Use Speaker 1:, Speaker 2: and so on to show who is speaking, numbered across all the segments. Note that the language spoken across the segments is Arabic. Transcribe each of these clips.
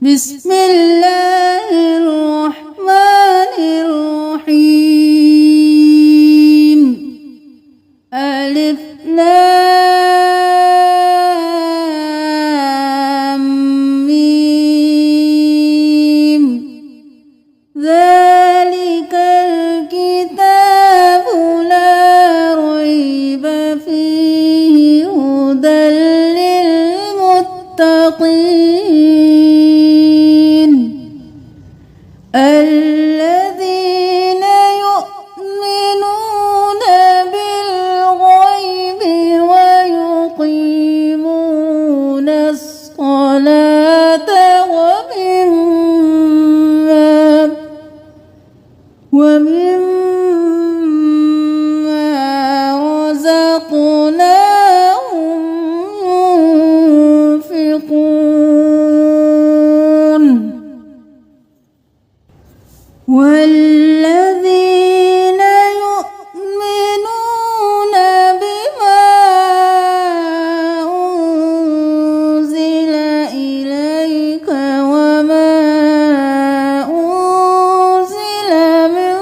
Speaker 1: بسم الله الرحمن الرحيم. ألف لام ميم. ذلك الكتاب لا ريب فيه هدى للمتقين الذين يؤمنون بالغيب ويقيمون الصلاة ومما رزقناهم ينفقون والذين يؤمنون بما أنزل إليك وما أنزل من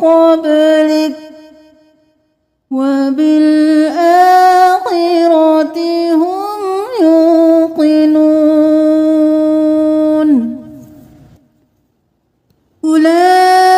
Speaker 1: قبلك وبالآخرة هم يوقنون. أولئك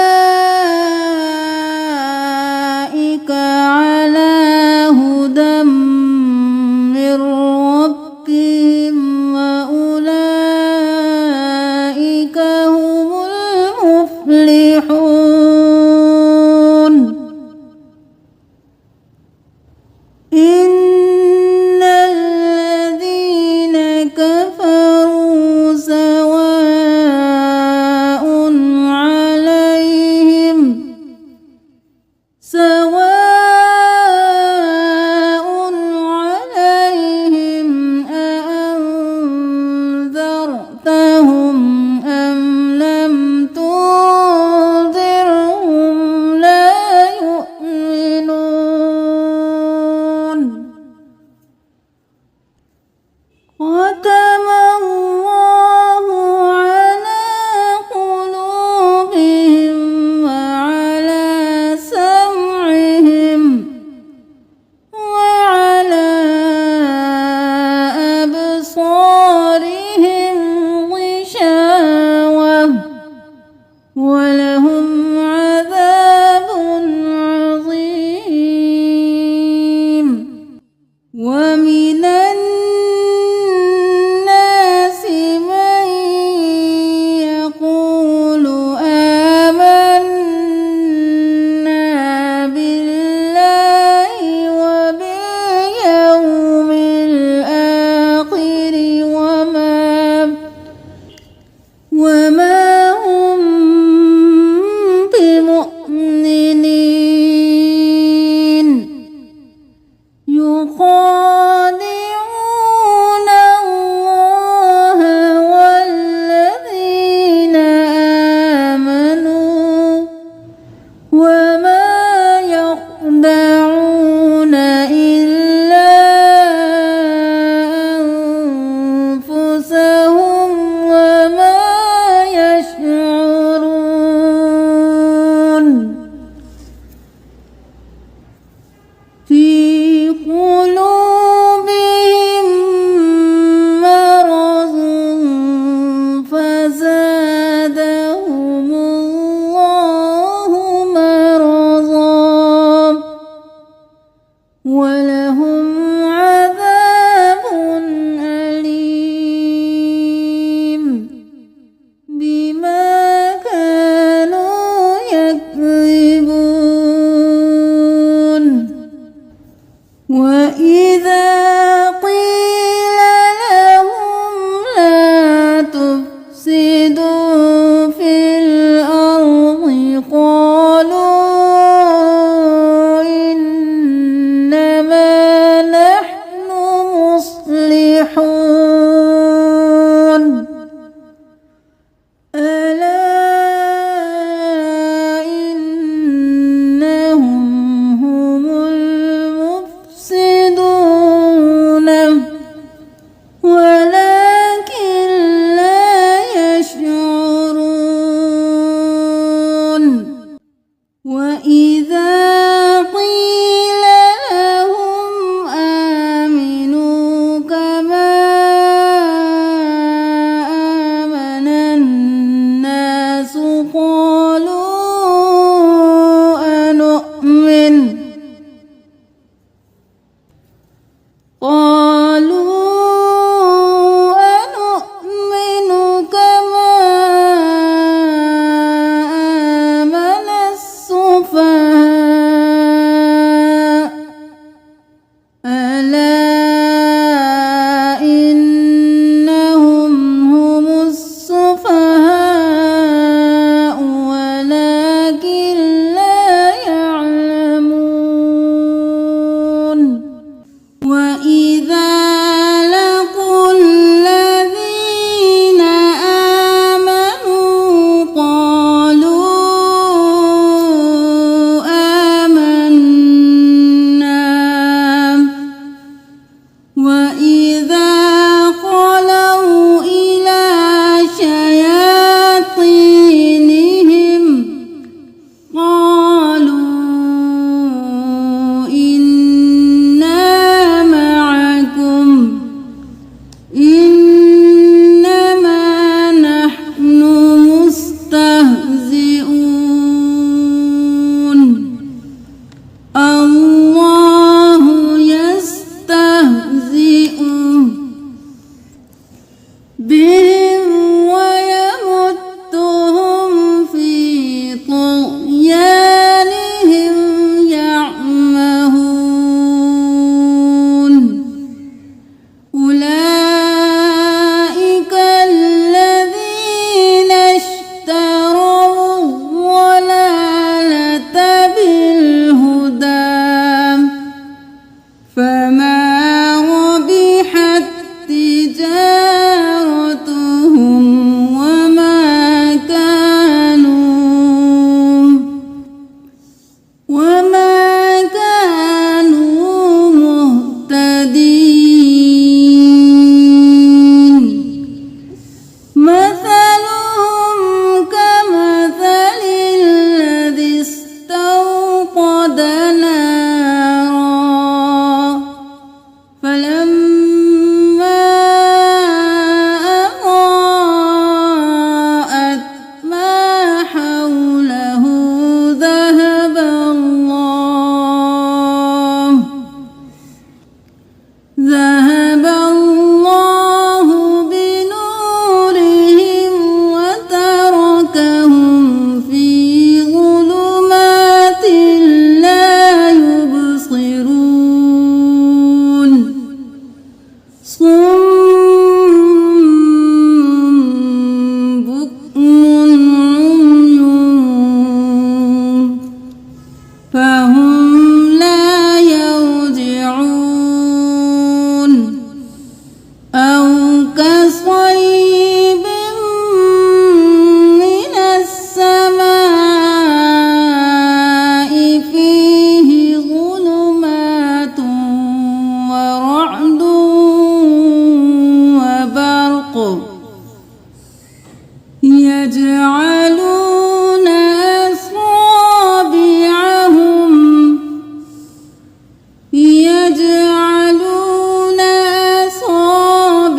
Speaker 1: يجعلون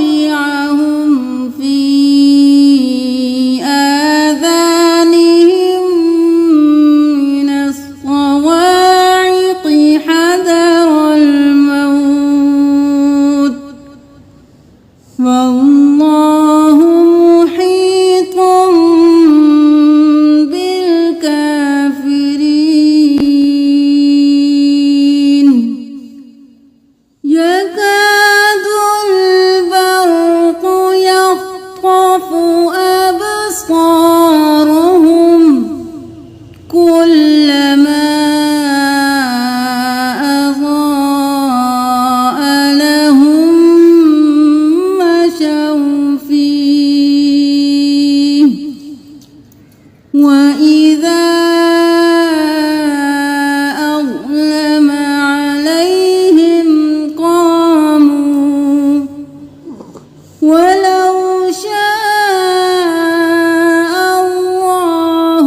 Speaker 1: أصابعهم في آذانهم من الصواعق حذر الموت والله محيط بالكافرين يكاد البرق يخطف أبصارهم كلما أضاء لهم مشوا فيه وإذا أظلم عليهم قاموا ولو شاء الله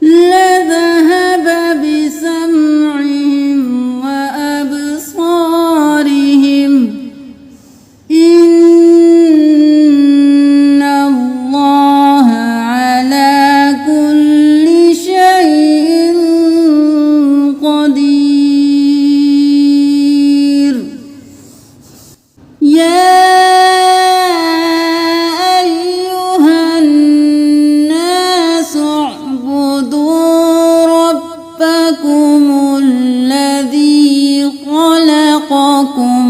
Speaker 1: لذهب بسمعهم وأبصارهم إن الله على كل شيء قدير يا أيها الناس اعبدوا ربكم الذي خلقكم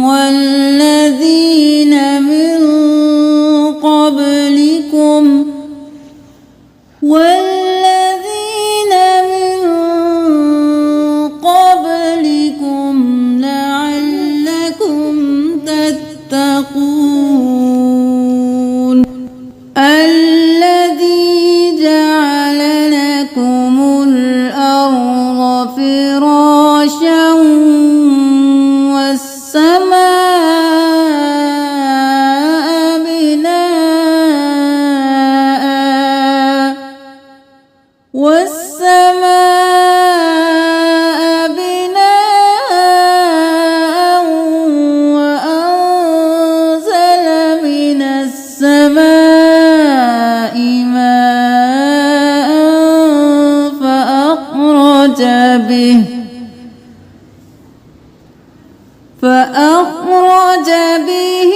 Speaker 1: والذين من قبلكم لعلكم تتقون الذي جعل لكم الأرض فراشا والسماء بناء وأنزل من السماء ماء فأخرج به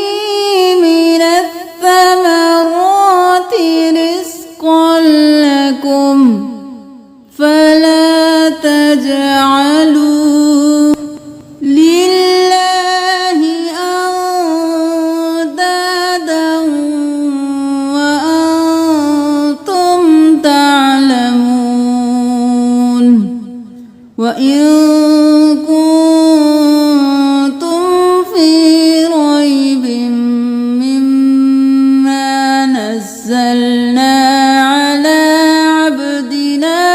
Speaker 1: من الثمرات رزقا لكم فلا تجعلوا لله أندادا وأنتم تعلمون وإن كنتم في ريب مما نزلنا على عبدنا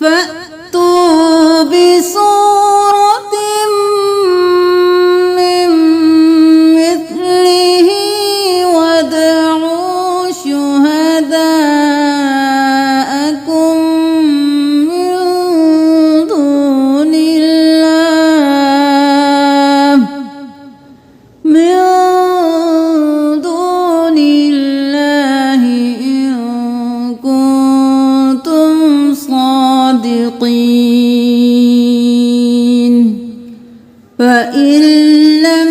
Speaker 1: فأتوا بسورة من مثله وادعوا شهداءكم من دون الله إن كنتم صادقين فإن لم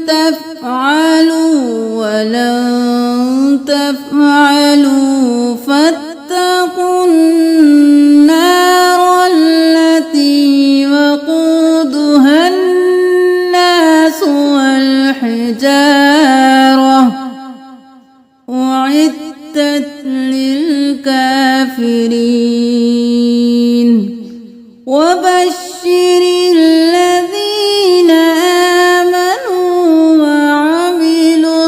Speaker 1: تفعلوا ولن تفعلوا فاتقوا النار التي وقودها الناس والحجارة أعدت للكافرين وبشر الذين آمنوا وعملوا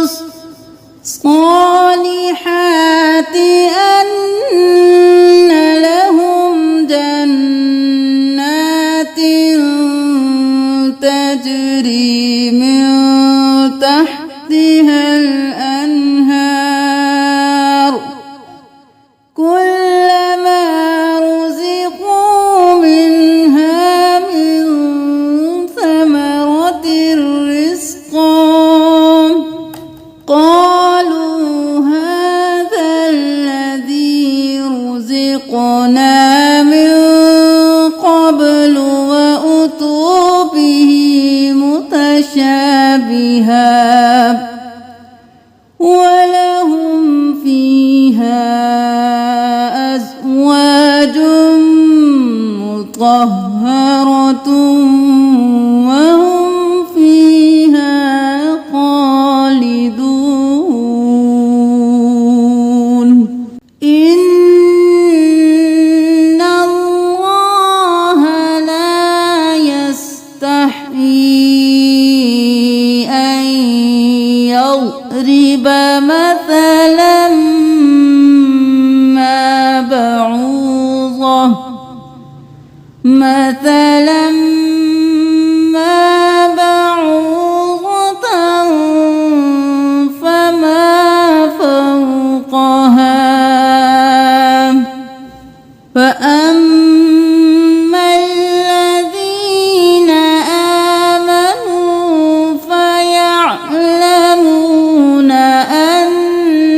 Speaker 1: الصالحات أن لهم جنات تجري من تحتها الأنهار كلما رزقوا منها من ثمرة رزقا قالوا هذا الذي رزقنا من قبل وأتوا به متشابها ولهم فيها أزواج مطهرة وهم فيها خالدون إن الله لا يستحيي أن يضرب مثلا ما بعوضة فما فوقها فأما الذين آمنوا فيعلمون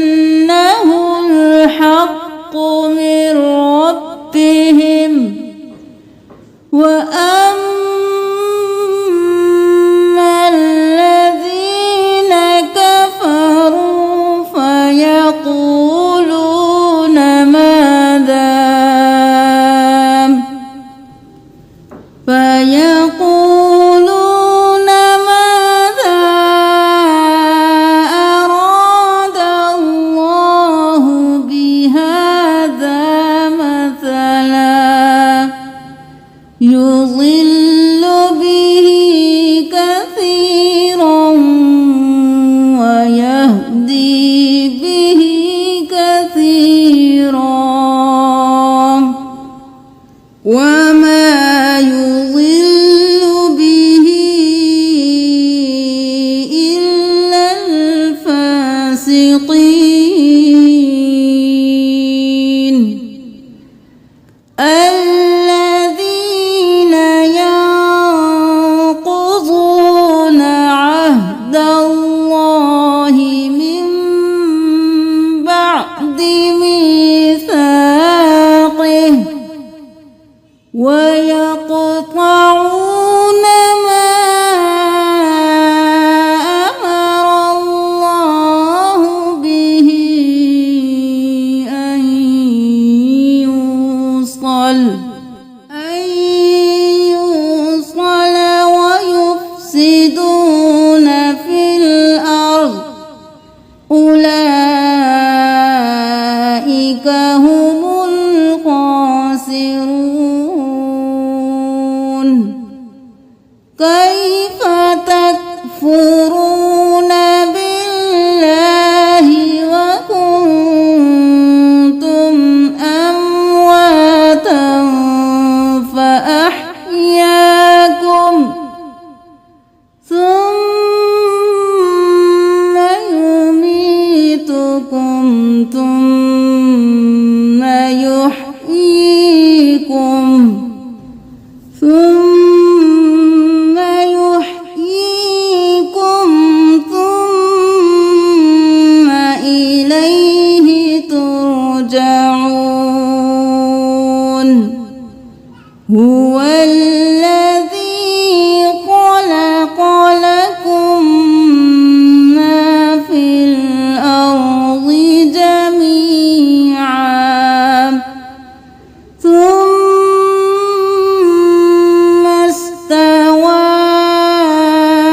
Speaker 1: أنه الحق من ربهم وأما الذين كفروا فيقولون ماذا أراد الله بهذا مثلا يضل به كثيرا ويهدي به كثيرا وما يضل به إلا الفاسقين الذين ينقضون عهد الله من بعد ميثاقه ويقطعون ما أمر الله به أن يوصل ويفسدون في الأرض أولئك هم الخاسرون كيف تكفرون بالله وكنتم أمواتا فأحياكم ثم يميتكم ثم يحييكم ثم إليه ترجعون هو الذي خلق لكم ما في الأرض جميعا ثم استوى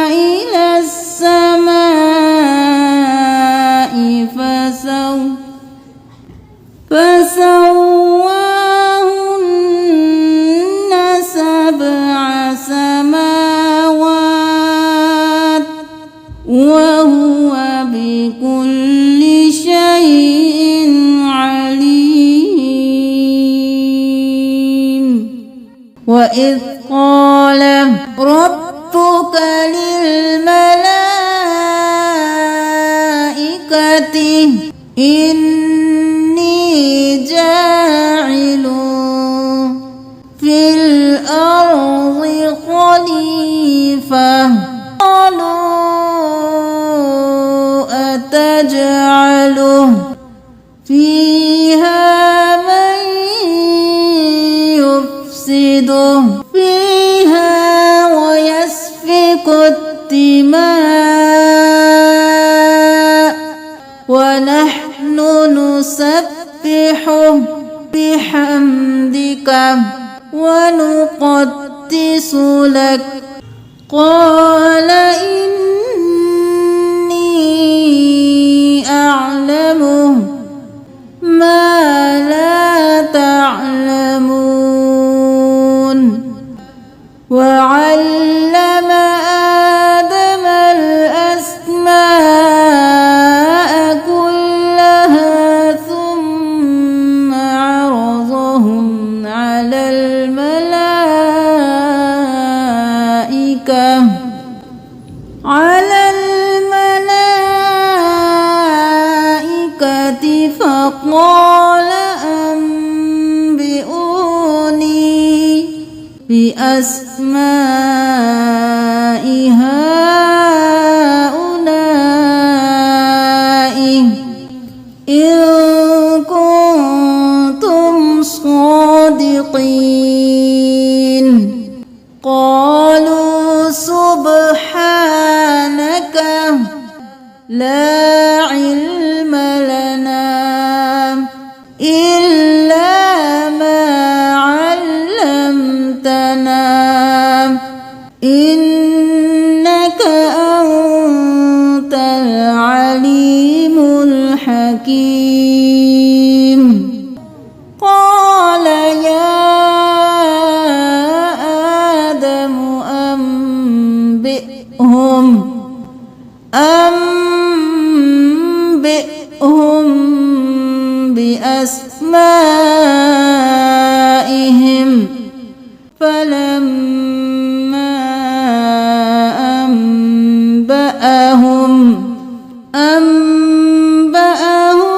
Speaker 1: إلى السماء فسواهن سبع سماوات وهو بكل شيء عليم وإذ قال رب ربك للملائكة إني جاعل في الأرض خليفة قالوا أتجعله فيها من يفسد فيها ويسفك الدماء ونحن نسبح بحمدك ونقدس لك قال إني أعلم ما لا تعلمون وعلم آدم الأسماء كلها ثم عرضهم على الملائكة فقال أنبئوني بأسماء هؤلاء إن كنتم صادقين قالوا سبحانك لا علم لنا إلا ما علمتنا إنك أنت العليم الحكيم قال يا آدم أنبئهم بأسمائهم فلما أنبأهم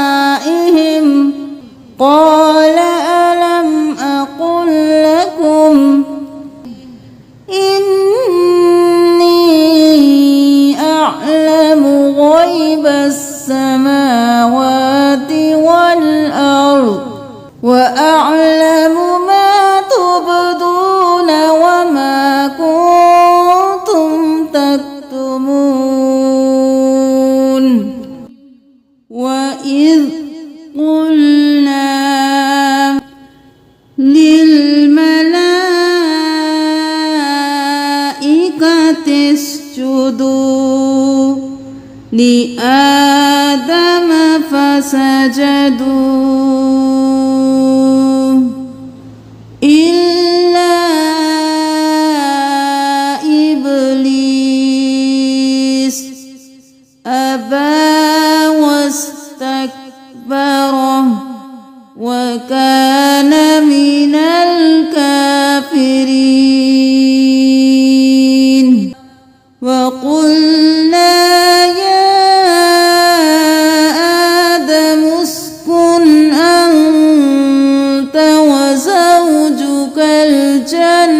Speaker 1: بأسمائهم قال ألم أقل لكم إني أعلم غيب السماوات والأرض وأعلم ما تبدون وما كنتم تكتمون وإذ قلنا للملائكة اسجدوا لآدم فسجدوا إلا إبليس أبى واستكبر وكان من الكافرين وقلنا يا آدم اسكن أنت وزوجك الجنة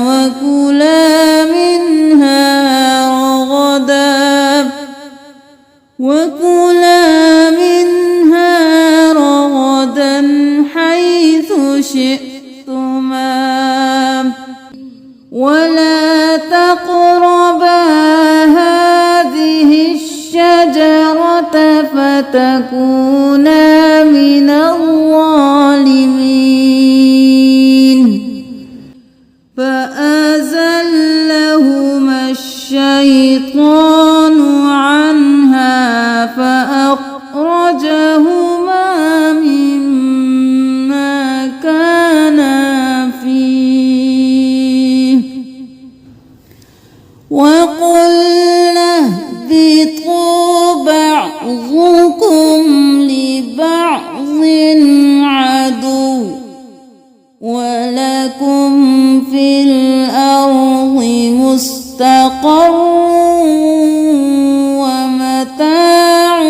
Speaker 1: وكلا منها رغدا حيث شئتما ولا تقربا هذه الشجرة فتكونا من الظالمين فأزلهما الشيطان عنها فأخرجهما مما كانا فيه وقلنا اهبطوا بعضكم لبعض قر ومتاع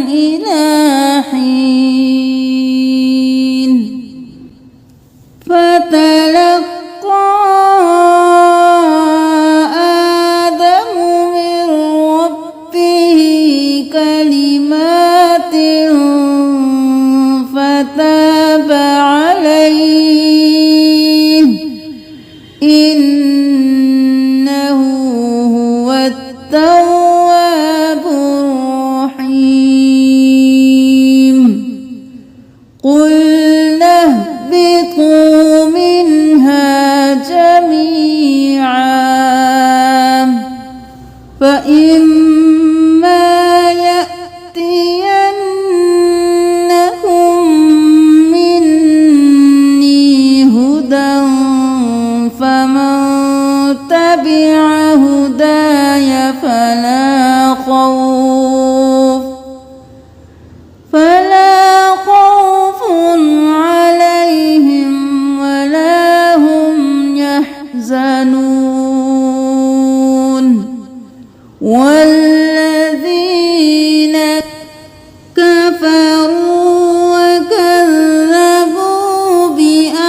Speaker 1: إلى حين فتلقى آدم من ربه كلمات فتاب عليه إنه هو التواب الرحيم قلنا اهبطوا منها جميعا فإما يأتينكم مني هدى فمن تبع هداي فلا خوف عليهم ولا هم يحزنون والذين كفروا وكذبوا بآياتنا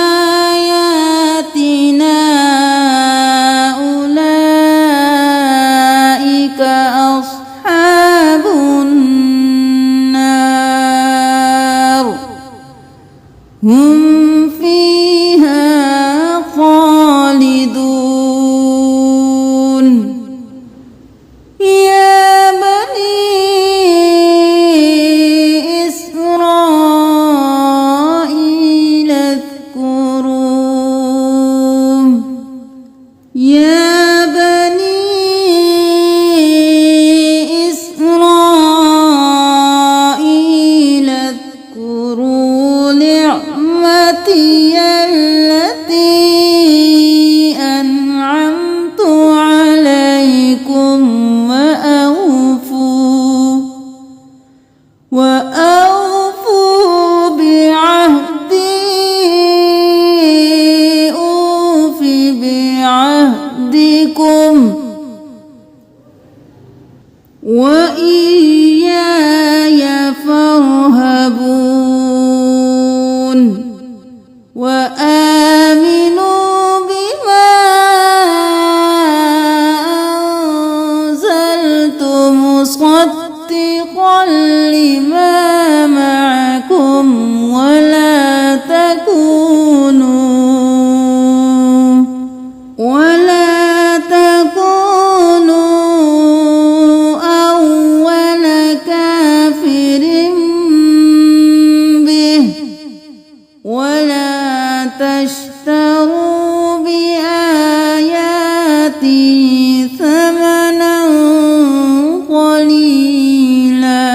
Speaker 1: أولئك أصحاب النار هم فيها خالدون يا بني إسرائيل اذكروا يا بني إسرائيل اذكروا نعمتي التي أنعمت عليكم وأوفوا بعهدي أوف بعهدكم وإياي فارهبون وآمنوا بما أنزلت مصدقا لما معكم ولا تكونوا أول كافر به ولا تشتروا بآياتي ثمنا قليلا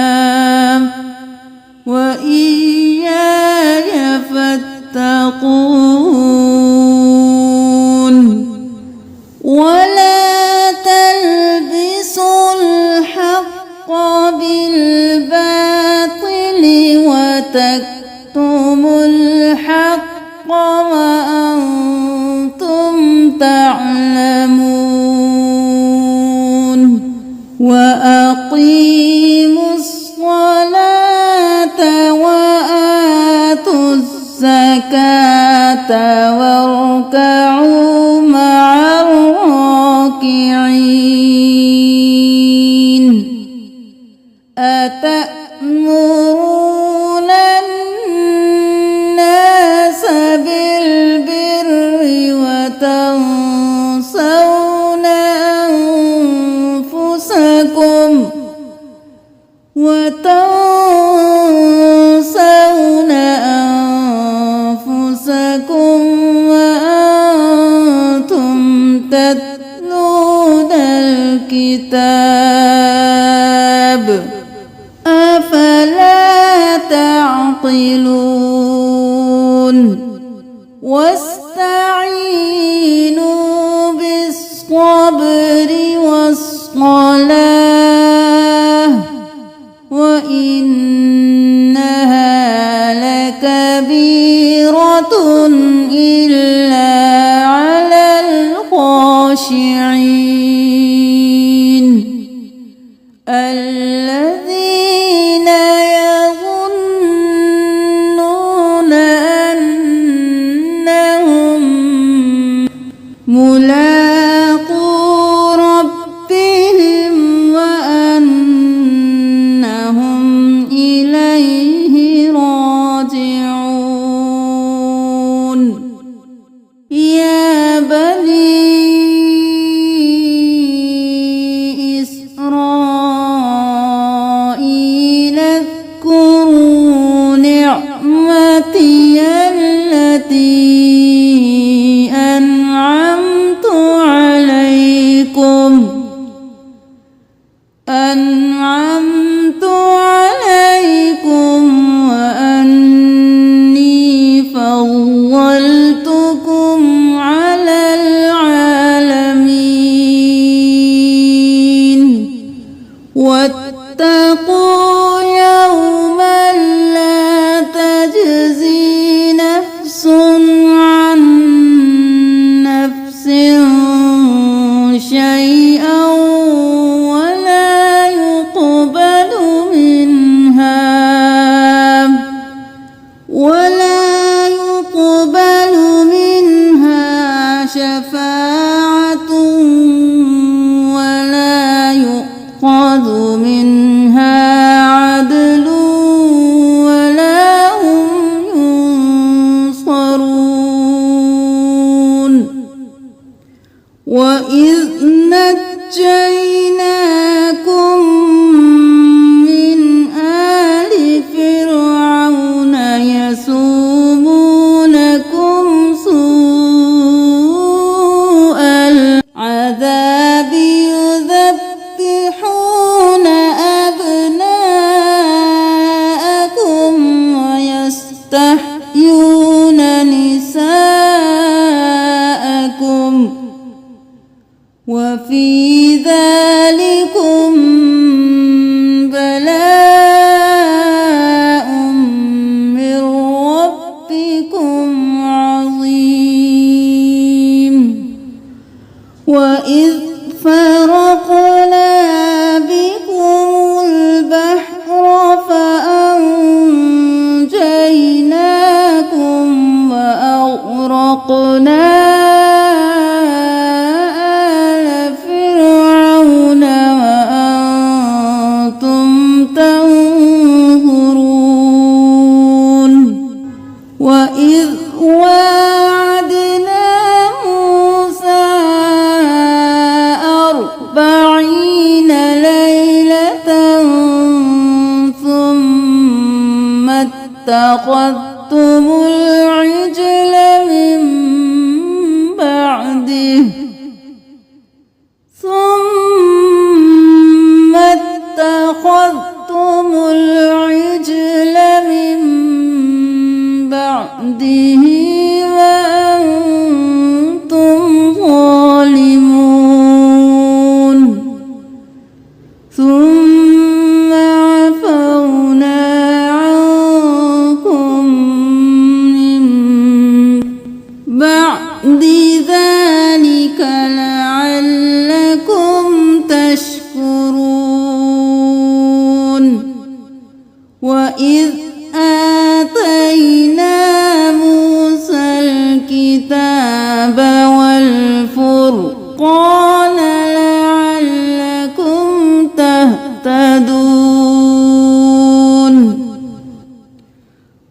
Speaker 1: وإياي فاتقون ولا تلبسوا الحق بالباطل وتكتموا الحق وأنتم تعلمون وأقيموا الصلاة وآتوا الزكاة واركعوا مع الراكعين أتأمرون الناس بالبر وتنسون أنفسكم وأنتم تتلون الكتاب أفلا تعقلون واستعينوا بالصبر والصلاة وإنها لكبيرة إلا على الخاشعين فضلتكم على العالمين واتقوا يوما لا تجزي نفس عن نفس شيئا ولا يقبل منها شفاعة ولا يؤخذ منها عدل ولا هم ينصرون وإذ نجيناكم من آل فرعون يسومونكم سوء العذاب يذبحون أبناءكم ويستحيون نساءكم وفي ذلكم بلاء من ربكم عظيم وإذ فرقنا بكم البحر فأنجيناكم وأغرقنا وإذ واعدنا موسى 40 ليلة ثم اتخذتم العجل من بعده وأنتم ظالمون ثم عفونا عنكم من بعد ذلك لعلكم تشكرون وإذ آتينا موسى الكتاب والفرقان لعلكم تهتدون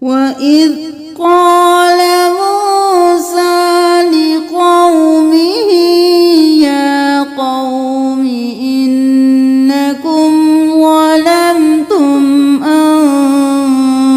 Speaker 1: وإذ قال موسى لقومه يا قوم إنكم ظلمتم أنفسكم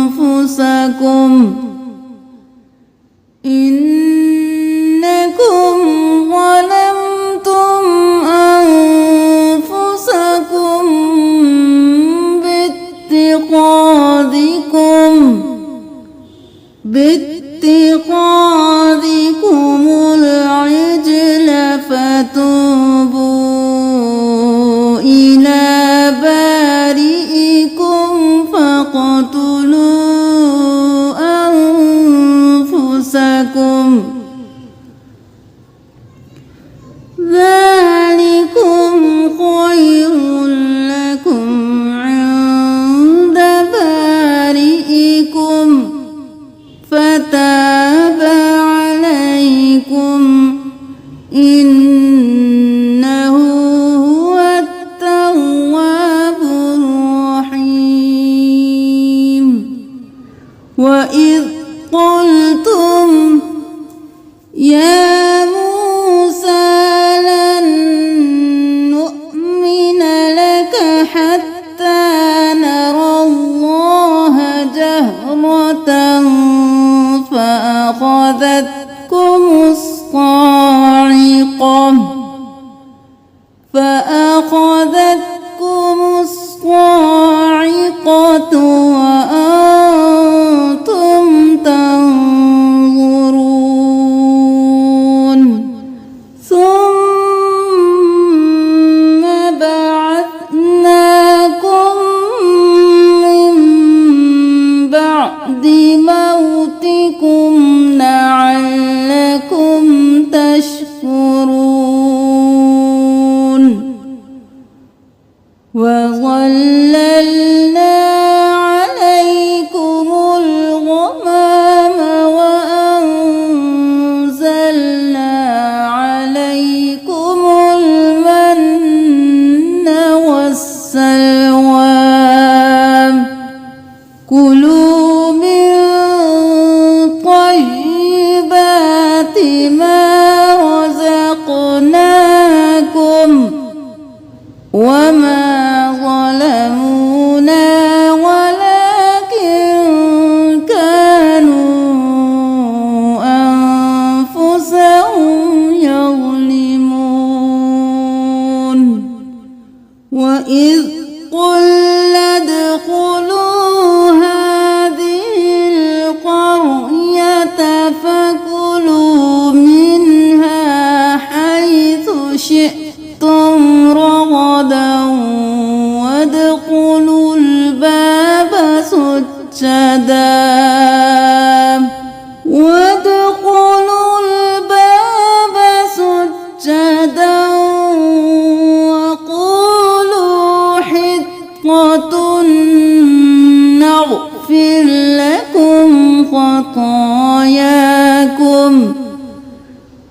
Speaker 1: باتخاذكم العجل فتوبوا إلى بارئكم فاقتلوا أنفسكم ذلكم خير لكم عند بارئكم فتاب عليكم إنه هو التواب الرحيم وإذ قلتم يا موسى لن نؤمن لك حتى نرى الله جهرة فأخذتكم الصاعقة وأنتم تنظرون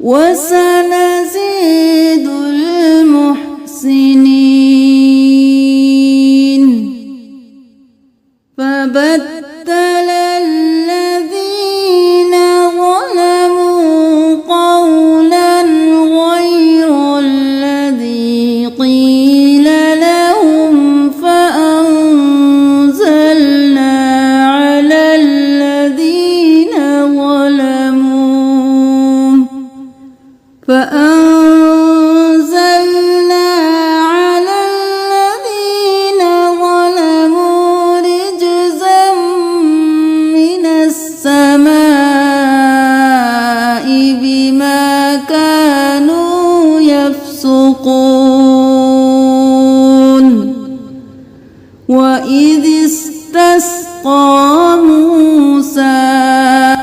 Speaker 1: وسنزيد المحسنين فبدل الذين ظلموا قولا غير الذي قيل لهم فأنزلنا على الذين ظلموا رجزا من السماء بما كانوا يفسقون وإذ استسقى موسى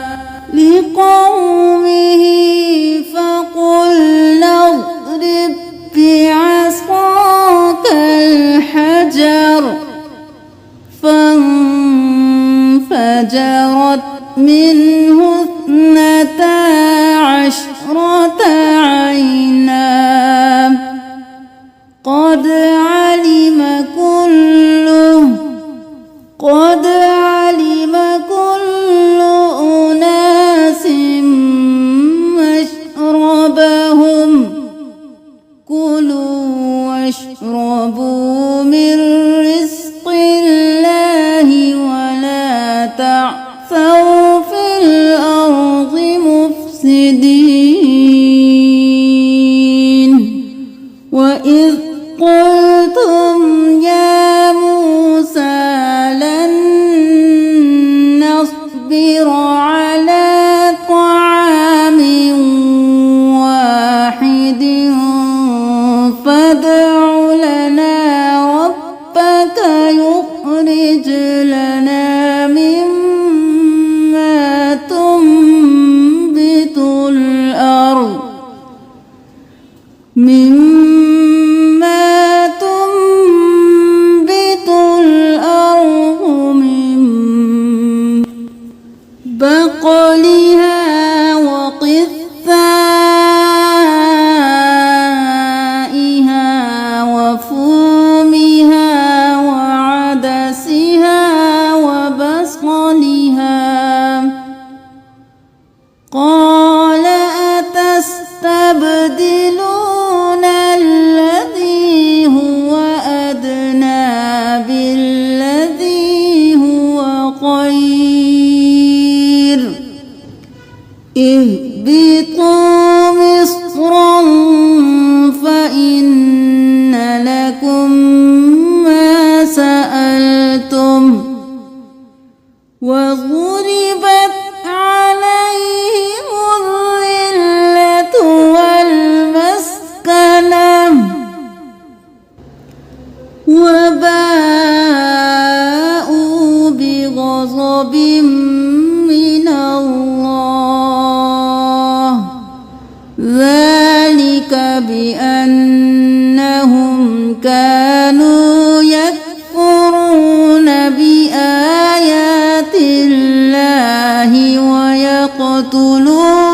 Speaker 1: لقومه فقلنا اضرب بعصاك الحجر فانفجرت منه 12 عينا قد علم كل أناس مشربهم كلوا واشربوا من رزق الله ولا تعثوا في الأرض مفسدين وإذ قلتم يا موسى لن نصبر على طعام واحد فادع لنا ربك يخرج لنا مما تنبت الأرض من بقلها وقثائها وفومها وعدسها وبصلها قال أتستبدلون الذي هو أدنى بالذي هو خير اهبطوا مصرا فإن لكم ما سألتم وضربت عليهم الذلة والمسكنة وباءوا بغضب من الله ذلك بأنهم كانوا يكفرون بآيات الله ويقتلون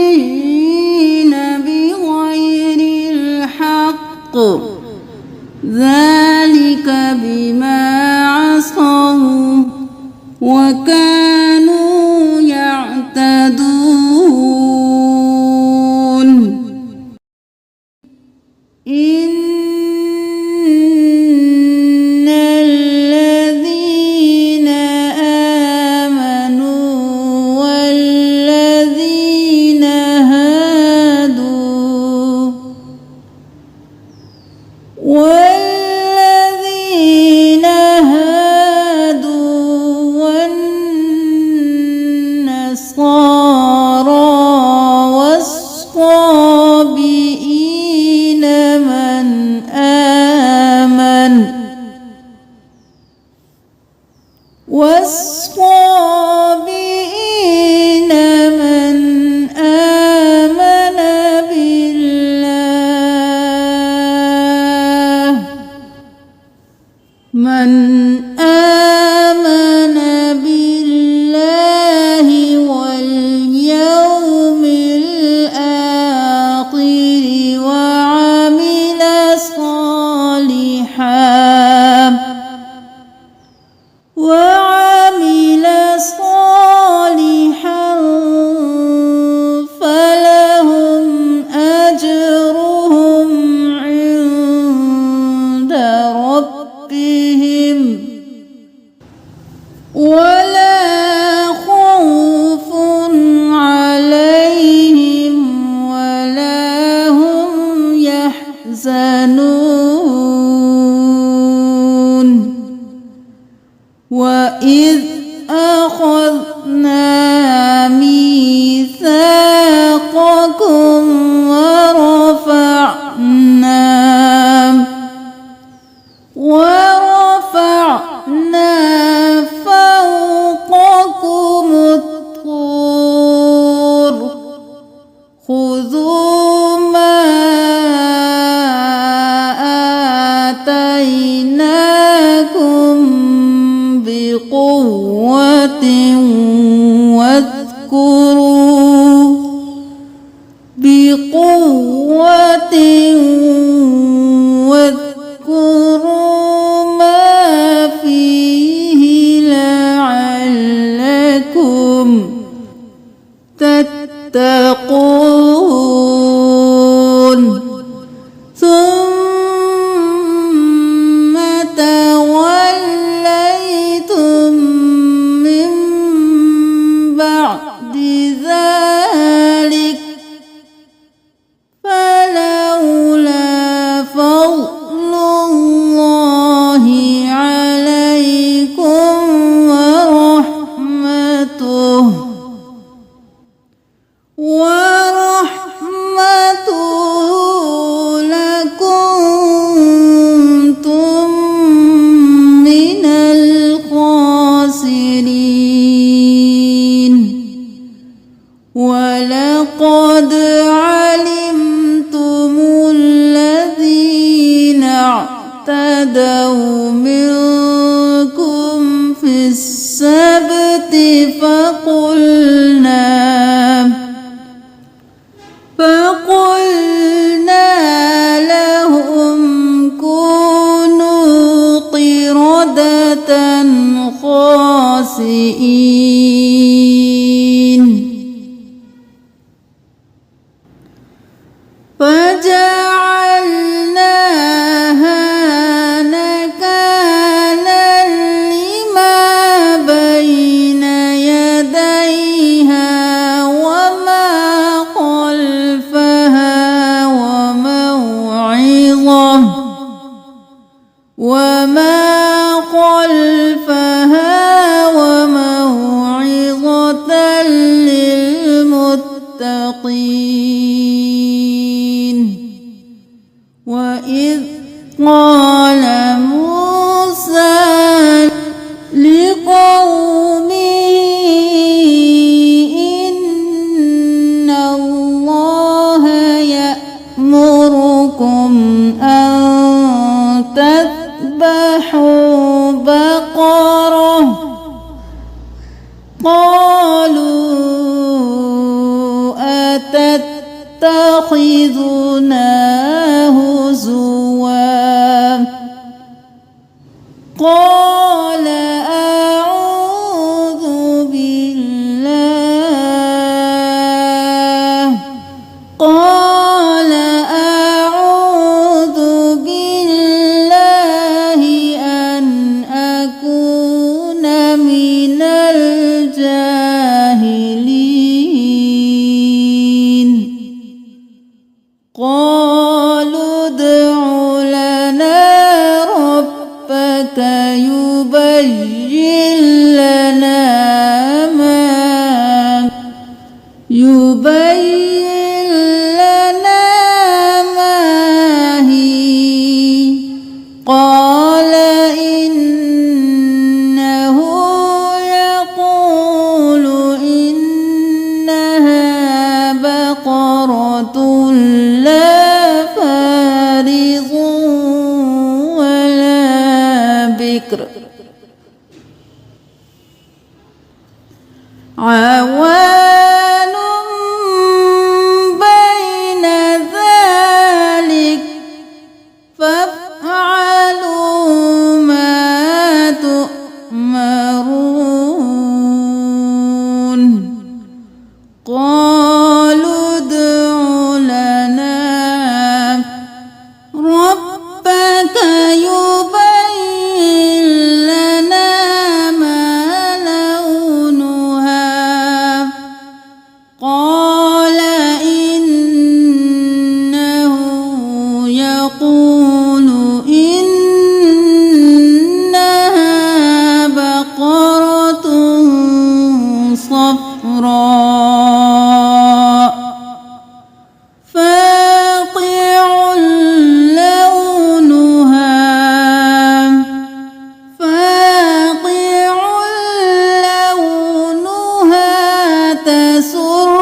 Speaker 1: النبيين بغير الحق ذلك بما عصوا وكانوا يعتدون إن الذين آمنوا والذين هادوا والنصارى والصابئين من آمن بالله من آمن بالله واليوم الآخر وعمل صالحا فلهم أجرهم عند ربهم ولا خوف عليهم ولا هم يحزنون وإذ أخذنا ميثاقكم ورفعنا فوقكم الطور خذوا ما آتيناكم بقوة واذكروا ما فيه لعلكم تتقون ثم توليتم من بعد ذلك فلولا فضل الله عليكم ورحمته لكنتم من الخاسرين ولقد علمتم الذين اعتدوا منكم في السبت فقلنا لهم كونوا قردة خاسئين فجعلناها نكالا لما بين يديها وما خلفها وموعظة للمتقين وإذ قال موسى لقومه إن الله يأمركم أن تذبحوا بقرة قالوا أتتخذنا هزوا قال أعوذ بالله يبين لنا ما لونها قال إنه يقول إنها بقرة صفراء فاقع لونها تسر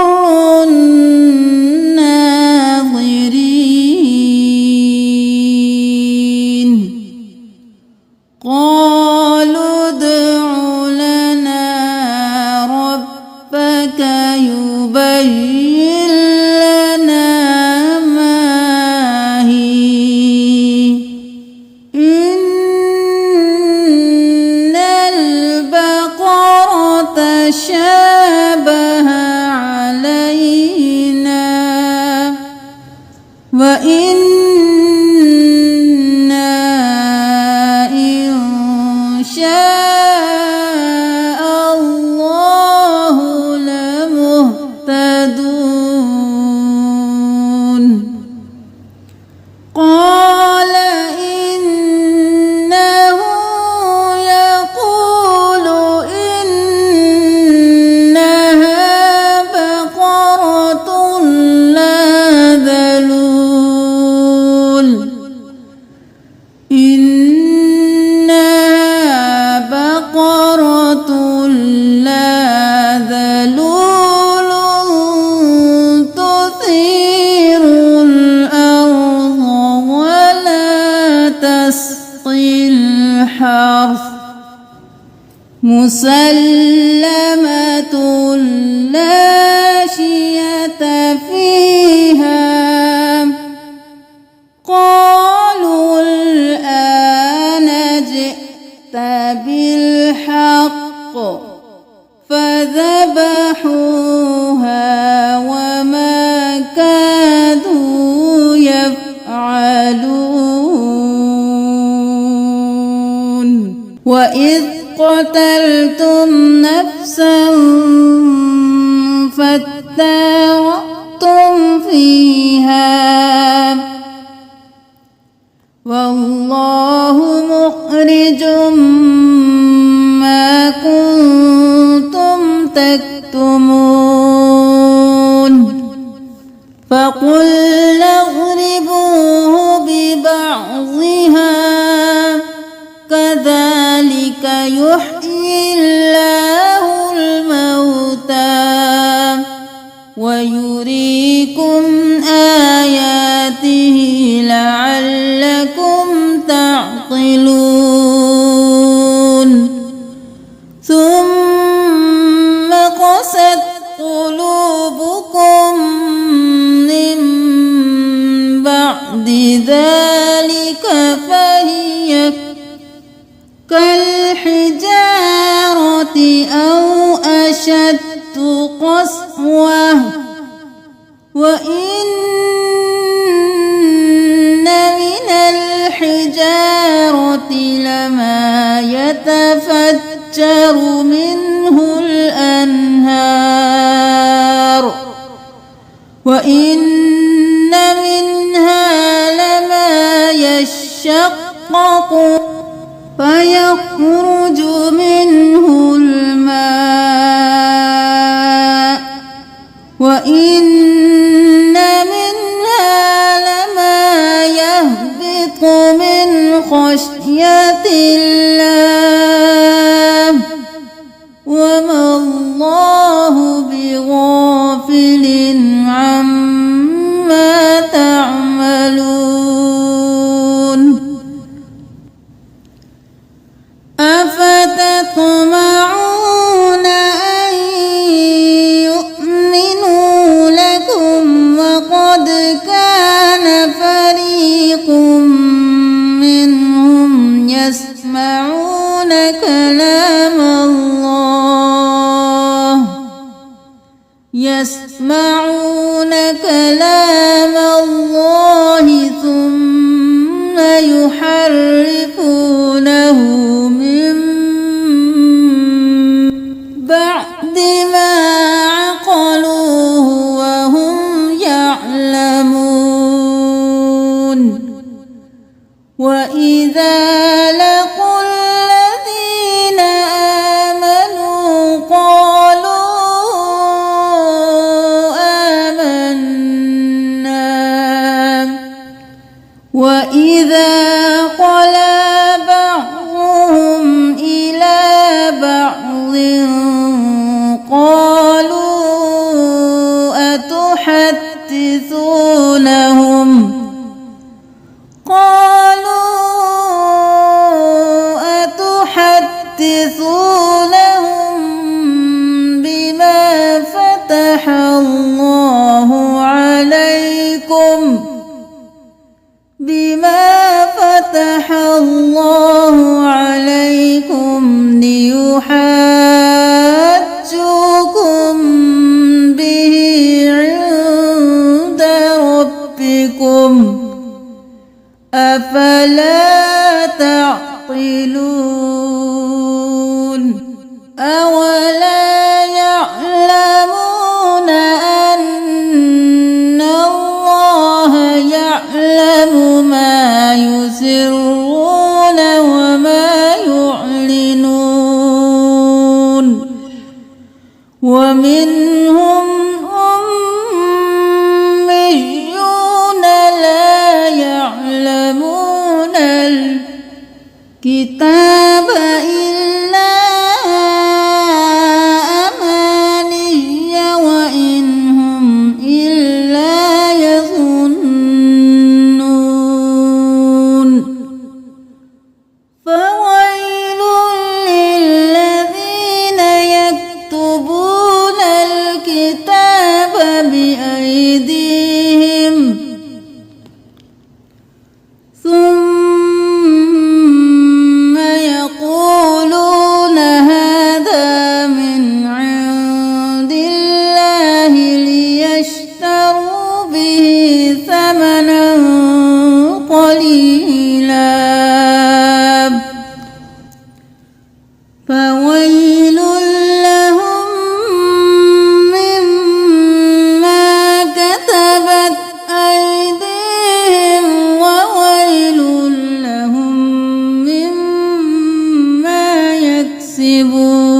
Speaker 1: الناظرين قالوا ادع لنا ربك يبين لنا ما هي إن البقرة شابه علينا وإنا إن شاء الله لمهتدون قال إنه يقول إنها بقرة لا ذلول تثير الأرض ولا تسقي الحرث مسلمة لا شية فيها قالوا الآن جئت بالحق فذبحوها وما كادوا يفعلون وإذ قتلتم نفسا فادارأتم فيها والله مخرج ما كنتم تكتمون فقلنا اضربوه ببعضها كذلك يحيي الله الموتى ويريكم آياته لعلكم تعقلون ثم قست قلوبكم من بعد ذلك فهي كالحجارة أو أشد قسوة وإن من الحجارة لما يتفجر منه الأنهار وإن منها لما يشقق فيخرج منه الماء وإن منها لما يهبط من خشية الله وما الله بغافل عما تعملون أفتطمعون أن يؤمنوا لكم وقد كان فريق منهم يسمعون كلام الله ثم يحرفونه يحرفونه من بعد ما عقلوه وهم يعلمون وإذا لقوا الذين آمنوا قالوا آمنا وإذا خلا بعضهم إلى بعض قالوا أتحدثونهم بما فتح الله عليكم ليحاجوكم به عند ربكم أفلا تعقلون أولا يعلمون أن الله يعلم ما يسرون وما يعلنون ومنهم أميون لا يعلمون الكتاب إلا أماني وإن هم إلا يظنون فويل للذين يكتبون الكتاب بأيديهم ثم يقولون هذا من عند الله ليشتروا به ثمنا قليلا فويل لهم مما كتبت أيديهم وويل لهم مما يكسبون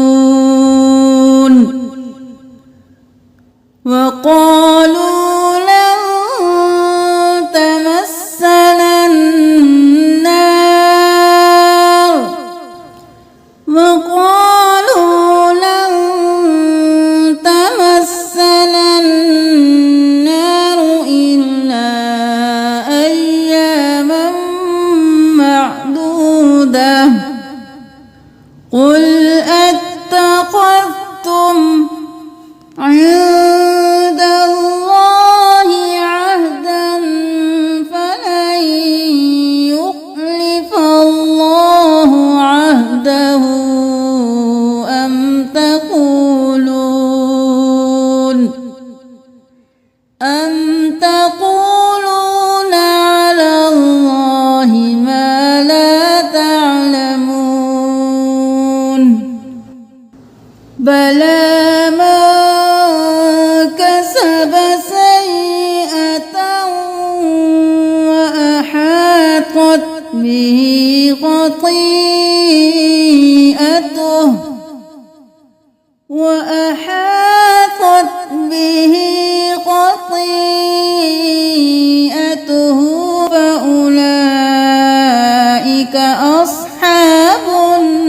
Speaker 1: وقالوا لن تمسنا النار إلا أياما معدودة قل أتخذتم عند الله عهدا فلن يخلف الله عهده أم تقولون على الله ما لا تعلمون بلى من كسب سيئة وأحاطت به خطيئته فأولئك أصحاب النار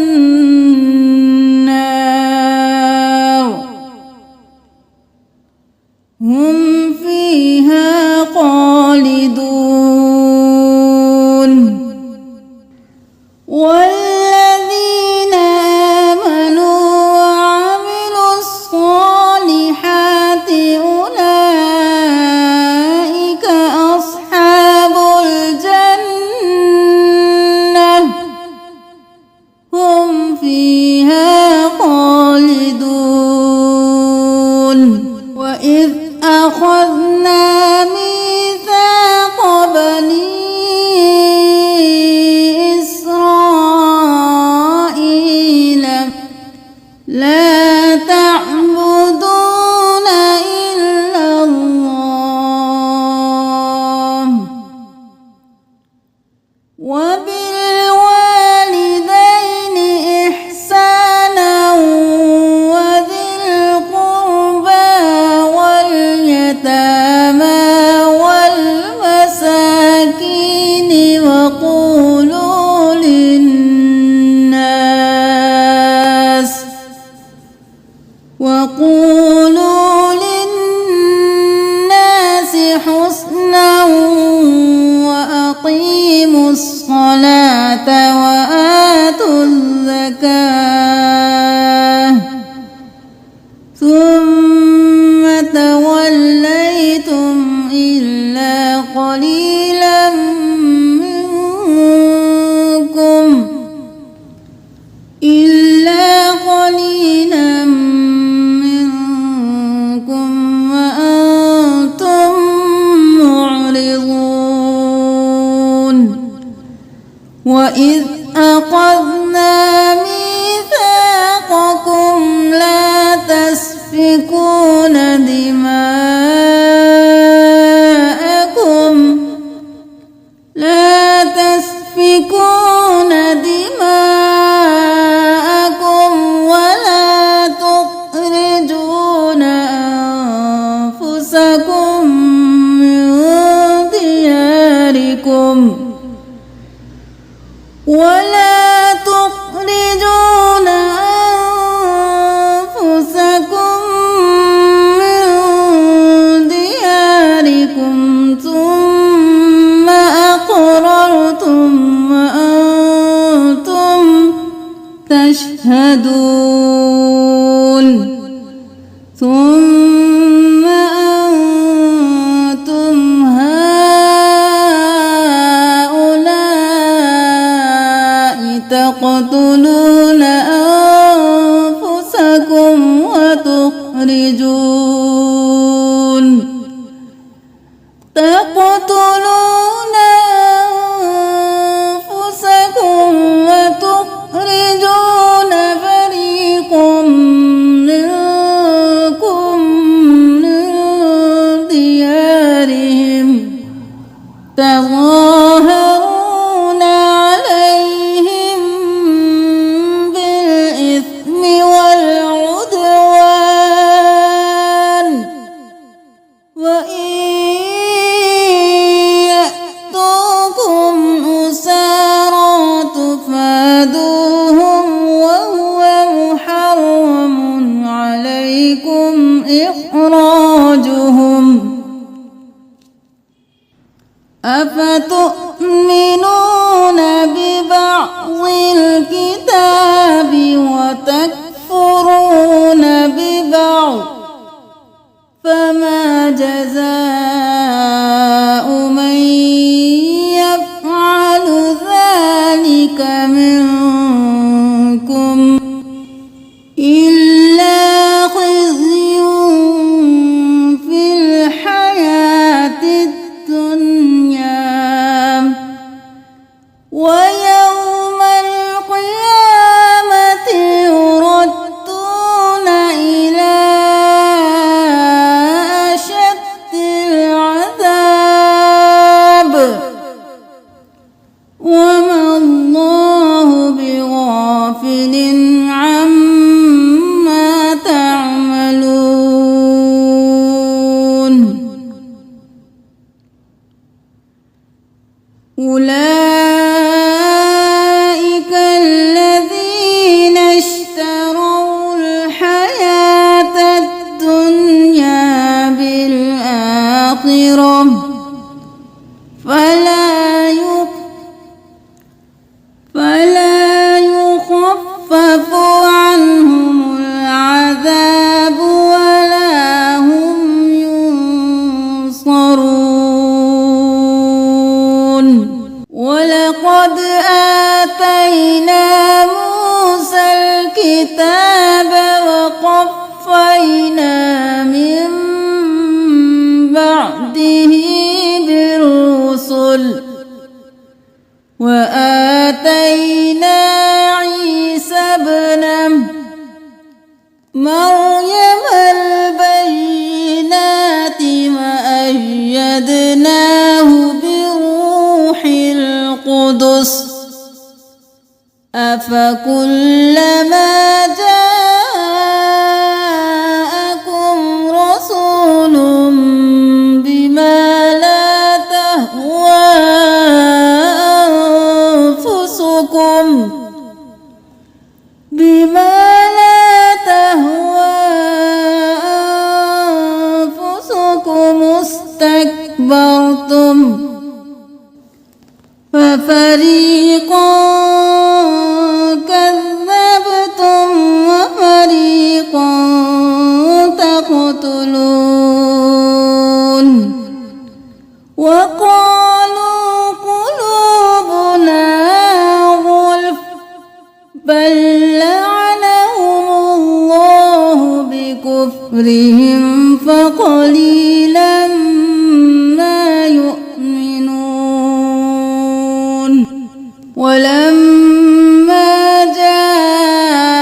Speaker 1: هم فيها خالدون وبالوالدين إحسانا وذي القربى واليتامى والمساكين وقولوا للناس حسنا وأقيموا الصلاة وآتوا الزكاة ثم توليتم إلا قليلا منكم وأنتم معرضون وإذ أخذنا ميثاقكم لا تسفكون دماءكم ولا تخرجون أنفسكم من دياركم ثم أقررتم وأنتم تشهدون ثم أنتم هؤلاء تقتلون أنفسكم وتخرجون فريقا منكم من ديارهم تظاهرون عليهم بالإثم والعدوان وإن يأتوكم أسارى تفادوهم وهو محرم عليكم إخراجهم أفتؤمنون ببعض الكتاب وتكفرون ببعض فما جزاء من يفعل ذلك منكم إلا خزي في الحياة الدنيا ويوم القيامة يردون إلى أشد العذاب وما الله بغافل عما تعملون أولئك الذين اشتروا الحياة الدنيا بالآخرة فلا يخفف عنهم العذاب ولا هم ينصرون ولقد آتينا موسى الكتاب وقفينا من بعده بالرسل وآتينا عيسى ابن مريم البينات وأيدناه بروح القدس القدس أفكلما جاءكم رسول بما لا تهوى أنفسكم استكبرتم ففريقا كذبتم وفريقا تقتلون وقالوا قلوبنا غلف بل لعنهم الله بكفرهم فقليلا ما يؤمنون ولما جاءهم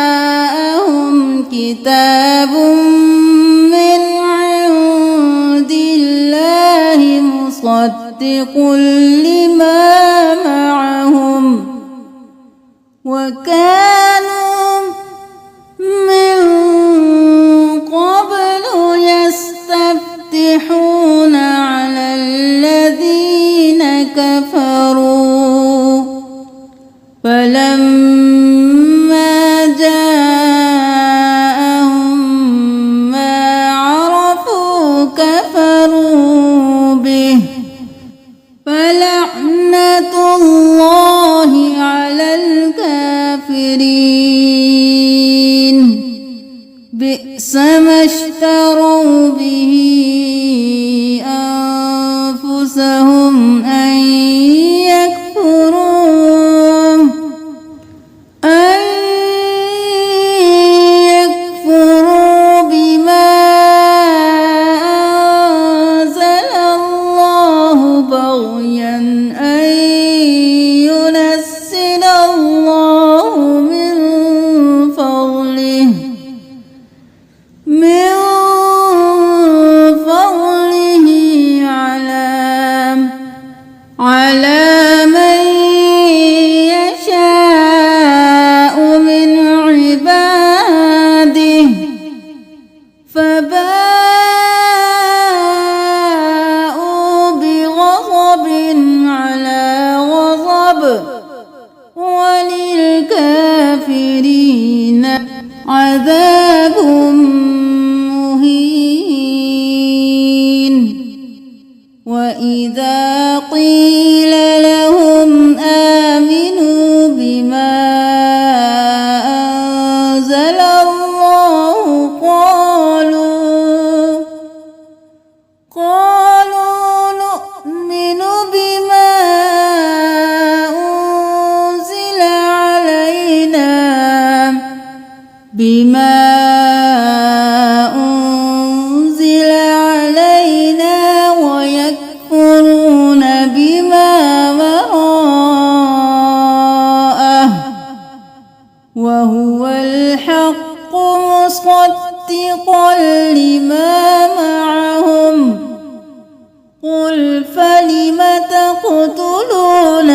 Speaker 1: كتاب من عند الله مصدق لما معهم وكانوا من قبل يستفتحون على الذين كفروا فلما جاءهم ما عرفوا كفروا به فلعنة الله على الكافرين بئس ما اشتروا به أنفسهم أن يكفروا بما أنزل الله بغيا أن ينزل الله من فضله على من يشاء من عباده فباءوا بغضب على غضب وللكافرين عذاب مهين وإذا قيل لهم آمنوا بما أنزل الله قالوا نؤمن بما أنزل علينا ويكفرون بما وراءه وهو الحق مصدقا لما معهم قل فلم تقتلون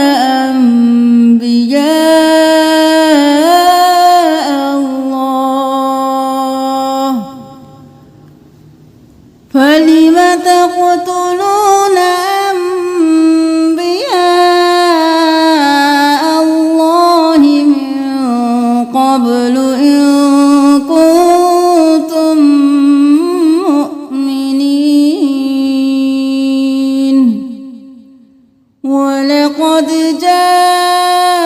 Speaker 1: أنبياء الله فلم تقتلون أنبياء الله من قبل إن كنتم مؤمنين ولقد جاءكم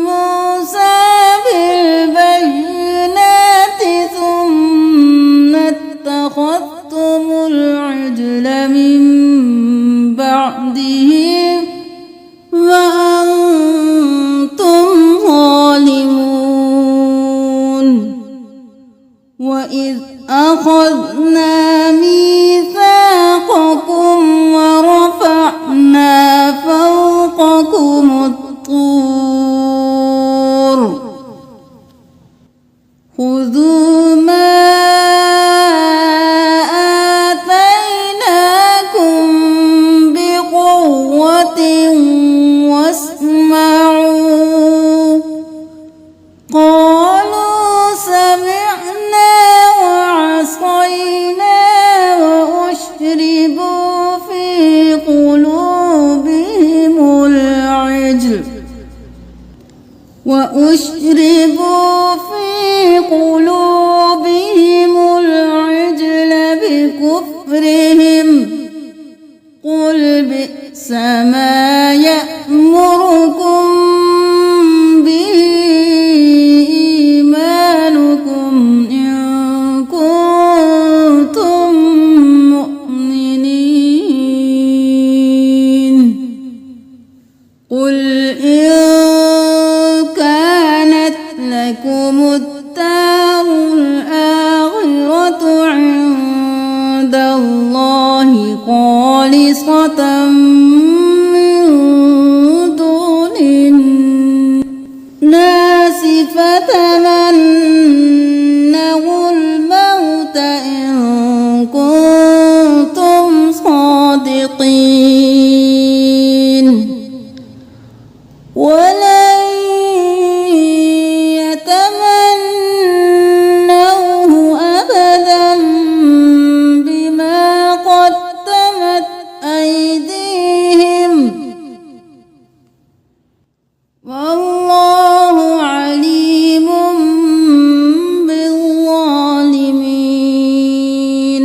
Speaker 1: موسى بالبينات ثم اتخذتم العجل من بعده وأنتم ظالمون وإذ أخذنا ميثاقكم ورفعنا فوقكم الطور خذوا ما آتيناكم بقوة قوة واسمعوا قالوا سمعنا وعصينا وأشربوا في قلوبهم العجل بكفرهم قل بئس ما يأمركم به إيمانكم إن كنتم مؤمنين قل إن كانت لكم الدار الآخرة عند الله خالصة من دون الناس فتمنوا الموت إن كنتم صادقين ولن يتمنوه أبدا بما قدمت أيديهم والله عليم بالظالمين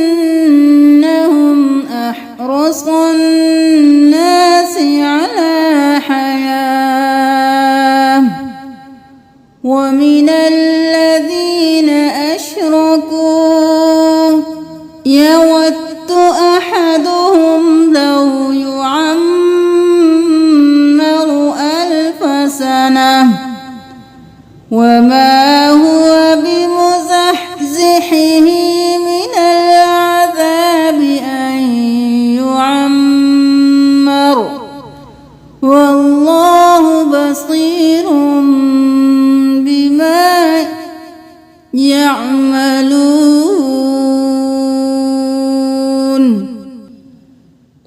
Speaker 1: ولتجدنهم أحرص الناس على حياة ومن الذين أشركوا يود أحدهم لو يعمر 1000 سنة وما هو بمزحزحه من العذاب أن يعمر والله بصير بما يعملون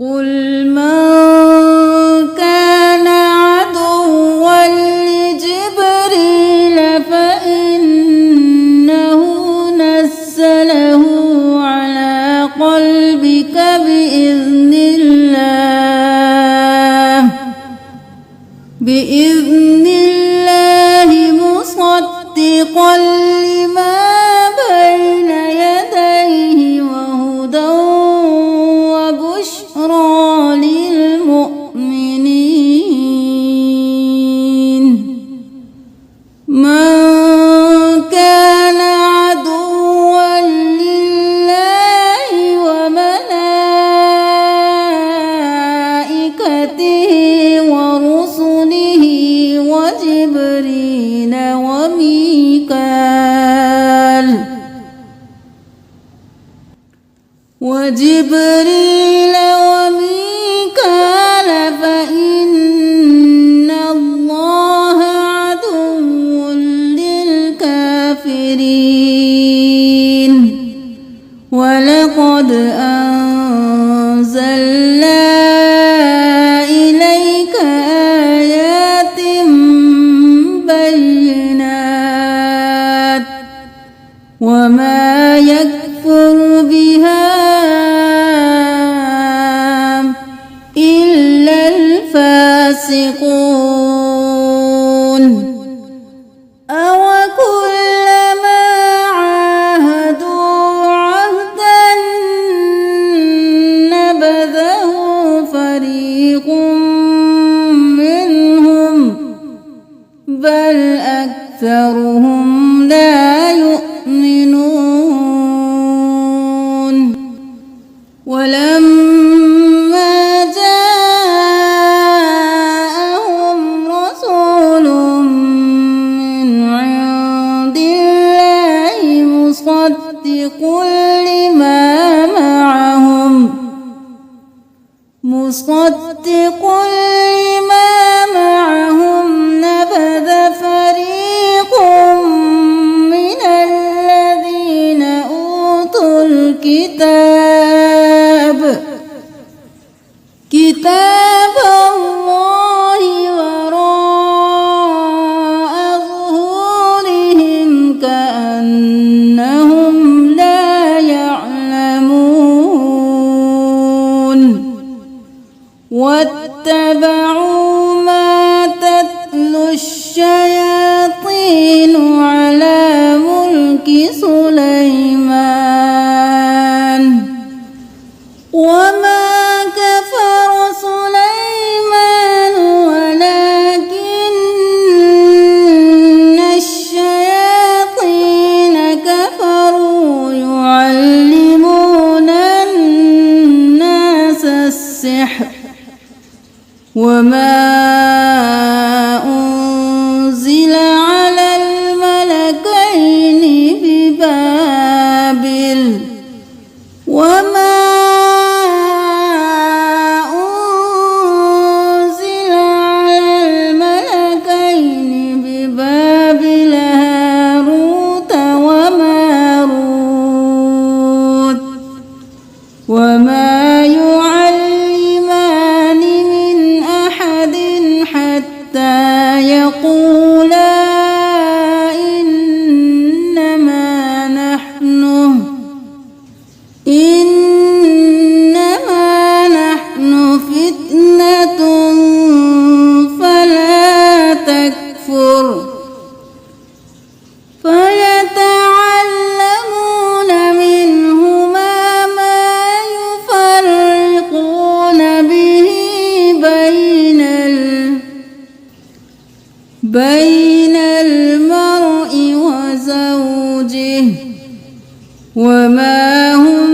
Speaker 1: قل من كان عدوا لجبريل فإنه نزله على قلبك بإذن الله مصدقا لما بين يديه وهدى وبشرى للمؤمنين من كان عدوا لله وملائكته ورسله وجبريل وميكال فإن الله عدو للكافرين ولقد أنزلنا إليك آيات بينات وما يكفر بها إلا الفاسقون أوكلما عاهدوا عهدا نبذه فريق منهم بل أكثرهم لا يؤمنون ولما جاءهم رسول من عند الله مصدق لما معهم نبذ فريق من الذين أوتوا الكتاب واتبعوا ما تتلو الشياطين على ملك سليمان وما كفر سليمان ولكن الشياطين كفروا يعلمون الناس السحر وما أنزل على الملكين ببابل وما أنزل على الملكين ببابل هاروت وماروت وما يعلمان من أحد حتى يقولا إنما نحن فتنة فلا تكفر فيتعلمون منهما ما يفرقون به بين المرء وزوجه وما هم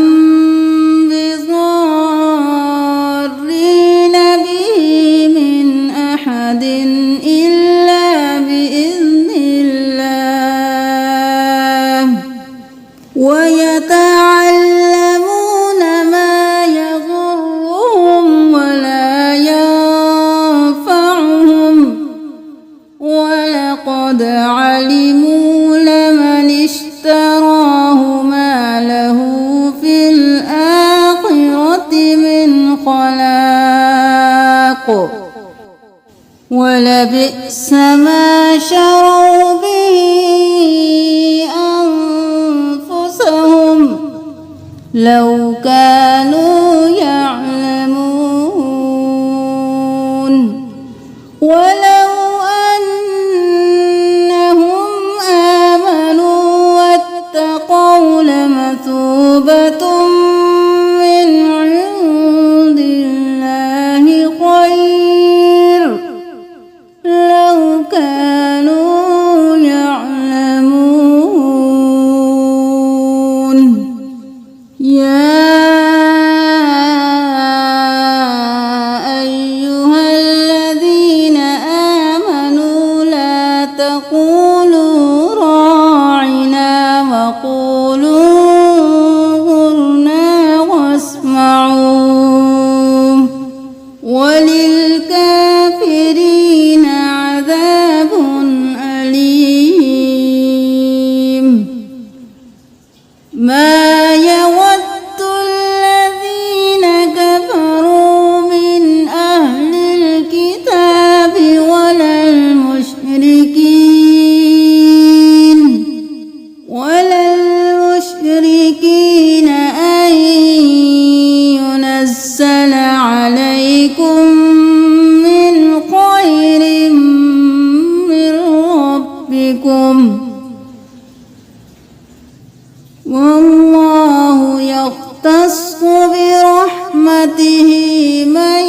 Speaker 1: بضارين به من أحد إلا بإذن الله ويتعلمون ما يضرهم ولا ينفعهم ولقد علموا لمن اشتراه ما له في الآخرة من خلاق ولبئس ما شروا به أنفسهم لو كانوا يعلمون ولو أنهم آمنوا واتقوا لمثوبة من عند الله خير لو كانوا يعلمون يا أيها الذين آمنوا لا تقولوا راعنا وقولوا انظرنا واسمعوا وللكافرين عذاب أليم ما يود الذين كفروا من أهل الكتاب ولا المشركين أن ينزل عليكم من خير من ربكم والله يختص برحمته من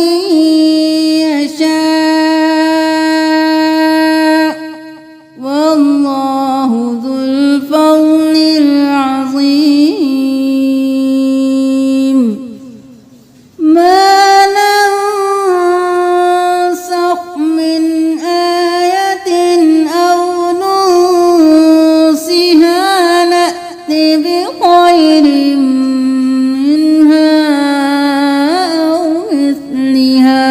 Speaker 1: يشاء والله ذو الفضل العظيم ما ننسخ من آية أو ننسها نأتي بخير منها أو مثلها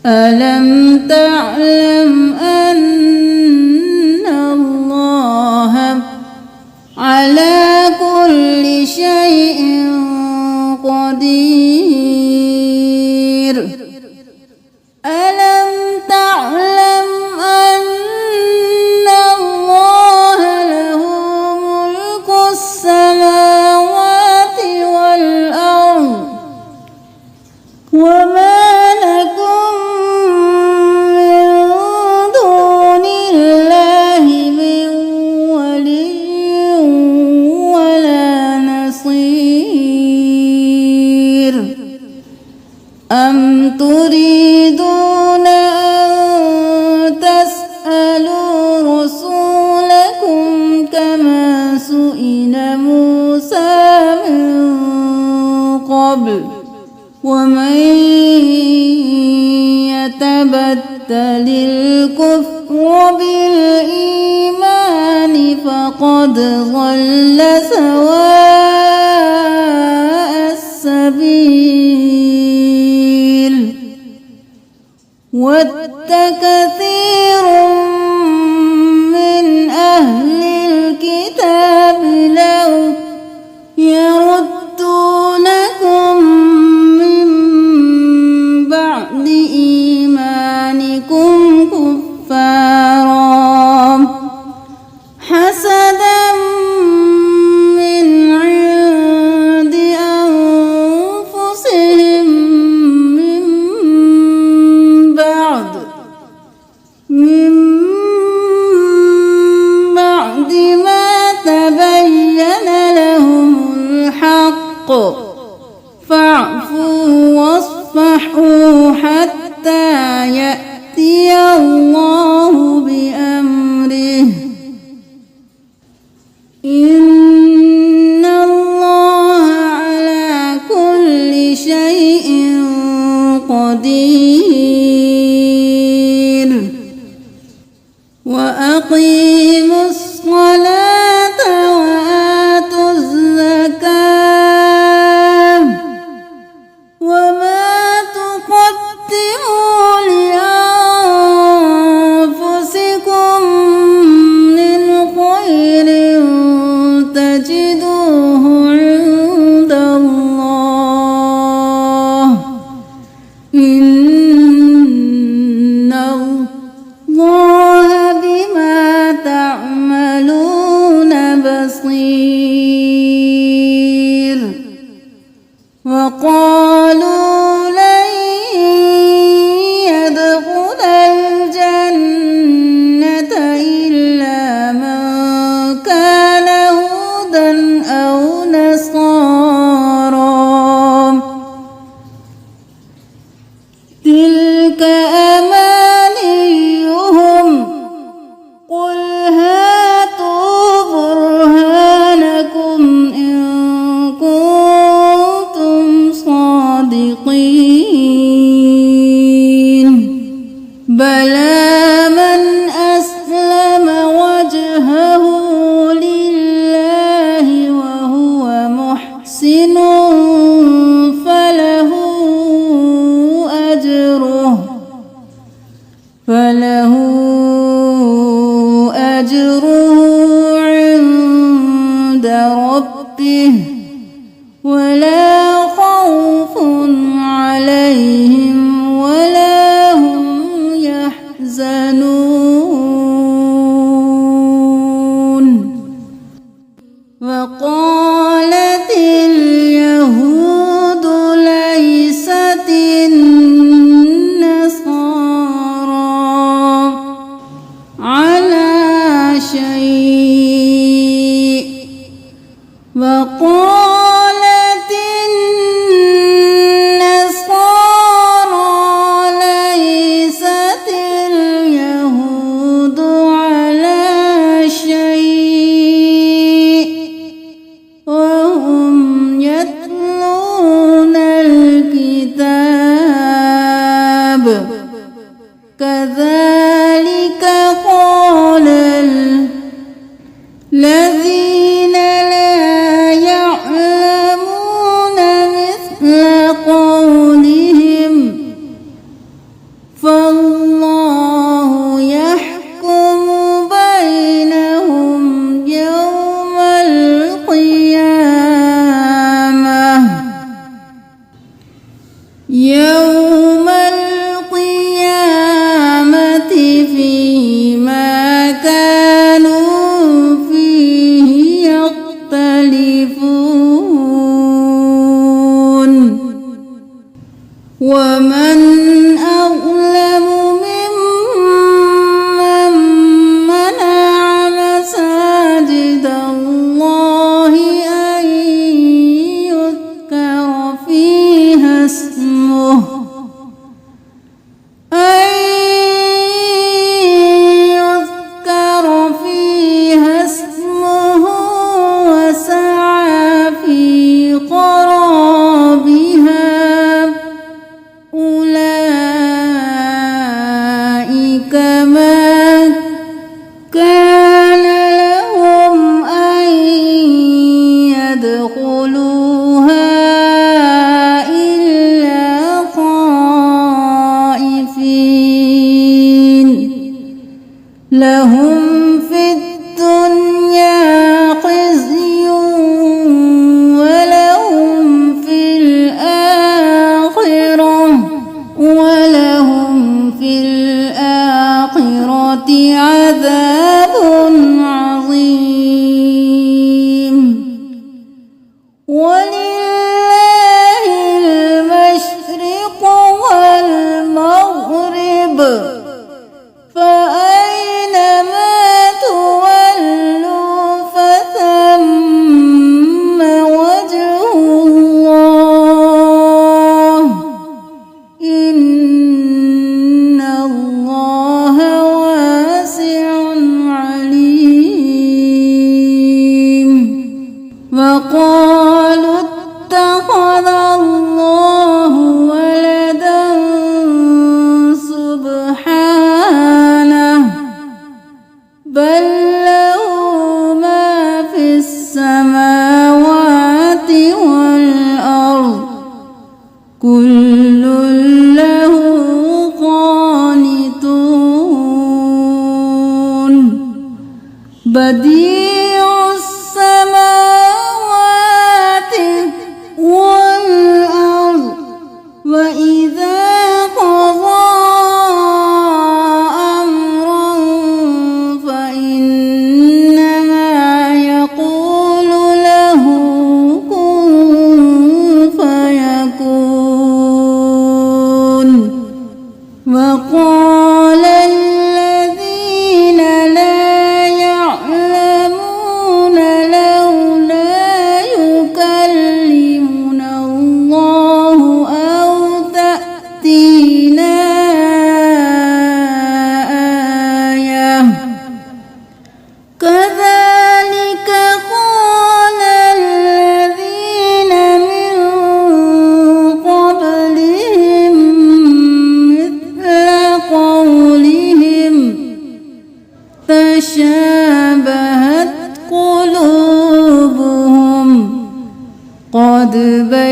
Speaker 1: ألم تعلم أن الله على كل شيء قدير ألم تعلم أن الله له ملك السماوات والأرض قبل ومن يتبدل الكفر بالإيمان فقد ضل سواء السبيل ود كثير من أهل الكتاب لو يردونكم من بعد إيمانكم كفارا حسدا من عند أنفسهم من بعد ما تبين لهم الحق فاعفوا واصفحوا حتى يأتي الله بأمره إن الله على كل شيء قدير وأقيموا الصلاة وآتوا الزكاة وما تقدموا لأنفسكم من خير تجدوه عند الله إن الله بما تعملون بصير وقالوا لن يدخل الجنة إلا من كان هودا أو نصارى تلك أمانيهم قل هاتوا برهانكم إن كنتم صادقين بلى من أسلم وجهه لله وهو محسن فله أجره عند ربه ولا خوف عليهم ولا هم يحزنون وقالت اليهود ليست النصارى على شيء وقالت النصارى ليست اليهود على شيء وهم يتلون الكتاب كذلك قال الذين لا يعلمون مثل قولهم فالله يحكم بينهم يوم القيامة فيما كانوا فيه يختلفون ومن أظلم ممن منع مساجد الله أن يذكر فيها اسمه وسعى في خرابها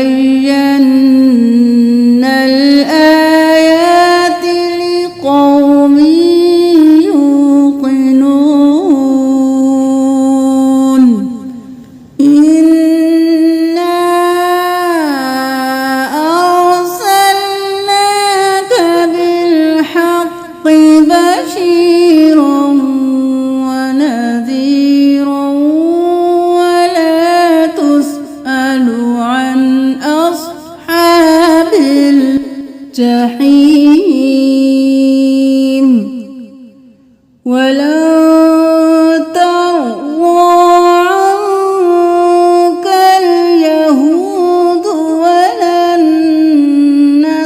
Speaker 1: وبينا الآيات لقوم يوقنون إنا أرسلناك بالحق بشيرا ونذيرا ولا تسأل عن أصحاب الجحيم ولن ترضى عنك اليهود ولا النصارى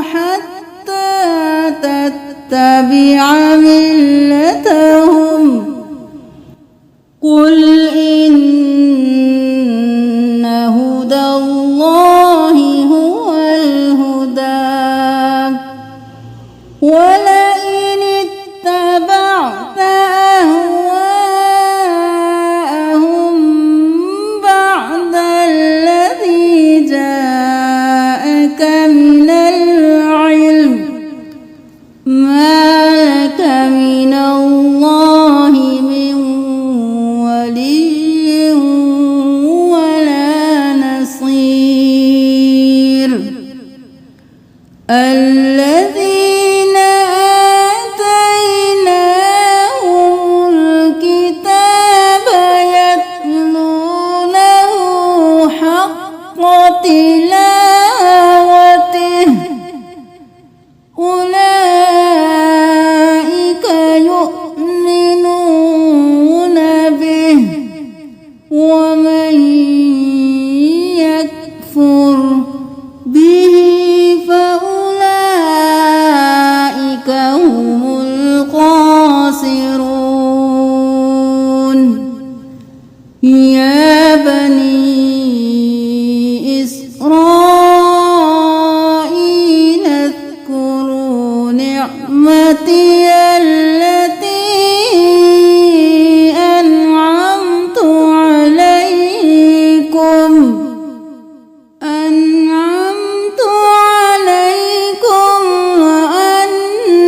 Speaker 1: حتى تتبع ملتهم قل إن هدى الله هو الهدى ولئن اتبعت أهواءهم بعد الذي جاءك من العلم ما لك من الله من ولي ولا نصير الذين آتيناهم الكتاب يتلونه حق تلاوته أولئك يؤمنون به ومن يكفر به فأولئك هم الخاسرون يا بني إسرائيل اذكروا نعمتي التي أنعمت عليكم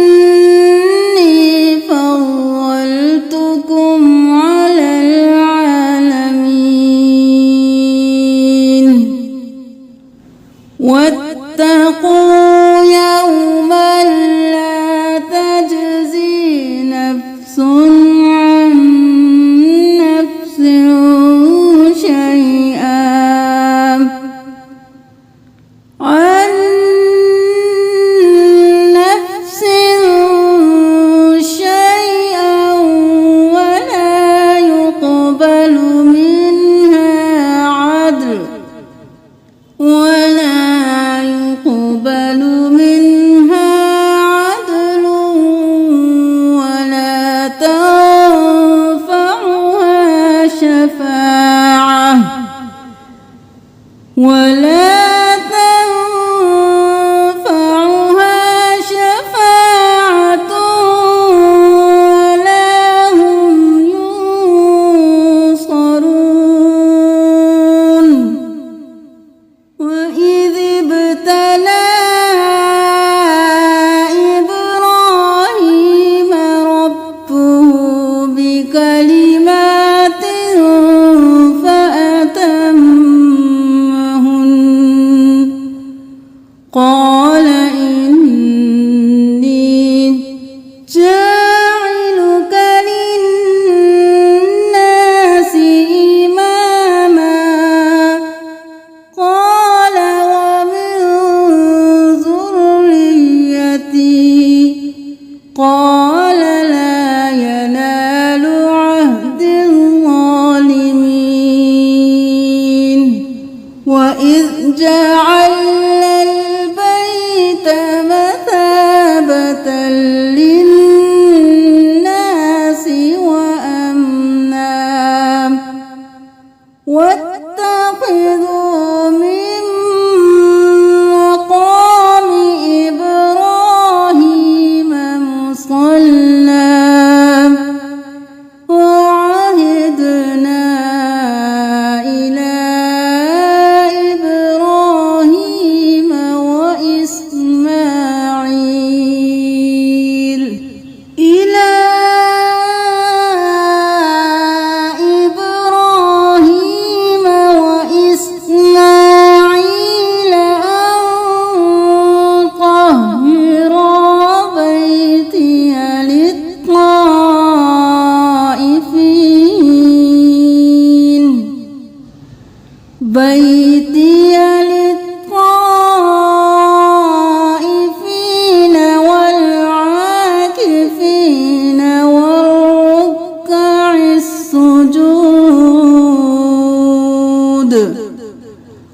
Speaker 1: وأني فضلتكم على العالمين واتقوا يوما لا تجزي نفس عن نفس شيئا عن نفس شيئا ولا يقبل منها عدل ولا تنفعها شفاعة ولا هم ينصرون وإذ ابتلى إبراهيم ربه بكلمات فأتمهن قال إني جاعلك للناس إماما قال ومن ذريتي قال لا ينال عهد الظالمين وإذ جعلنا البيت مثابة للناس وأمنا واتخذوا من مقام إبراهيم مصلى وعهدنا إلى بيتي للطائفين والعاكفين والركع السجود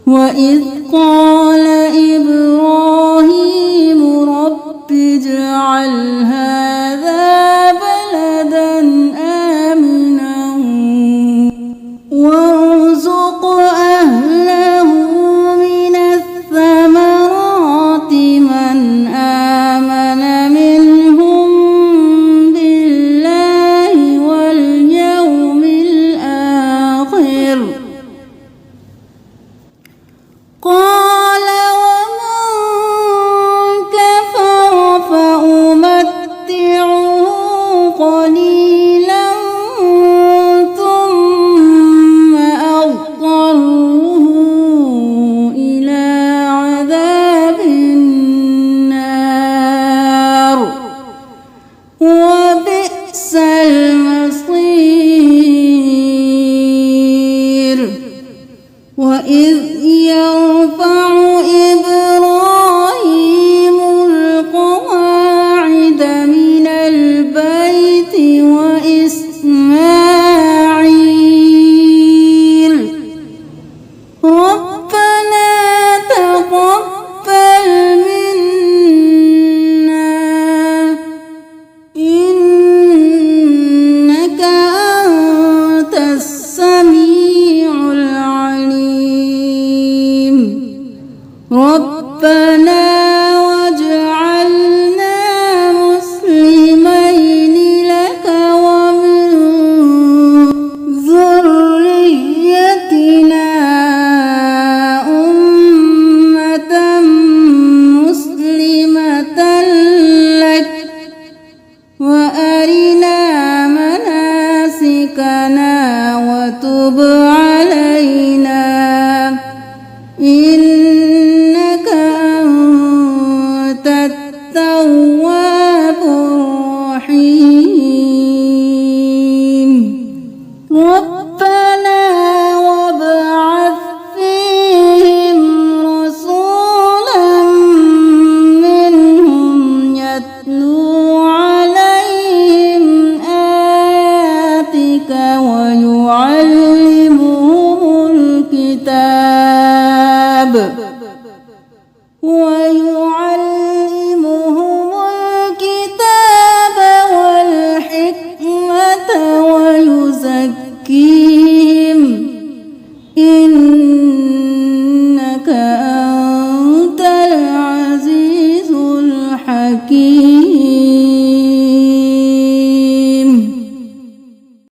Speaker 1: وإذ قال إبراهيم رب اجعل هذا بلدا آمنا وارزق أهله من الثمرات من آمن منهم بالله واليوم الآخر قال ومن كفر فأمتعه قليلا ثم أضطره إلى عذاب النار وبئس المصير وإذ يرفع إبراهيم القواعد من البيت وإسماعيل ربنا تقبل منا إنك أنت السميع العليم ربنا واجعلنا مسلمين لك ومن ذريتنا أمة مسلمة لك وأرنا مناسكنا وتب علينا إنك أنت التواب الرحيم ربنا وابعث فيهم رسولا منهم يتلو عليهم آياتك ويعلمهم الكتاب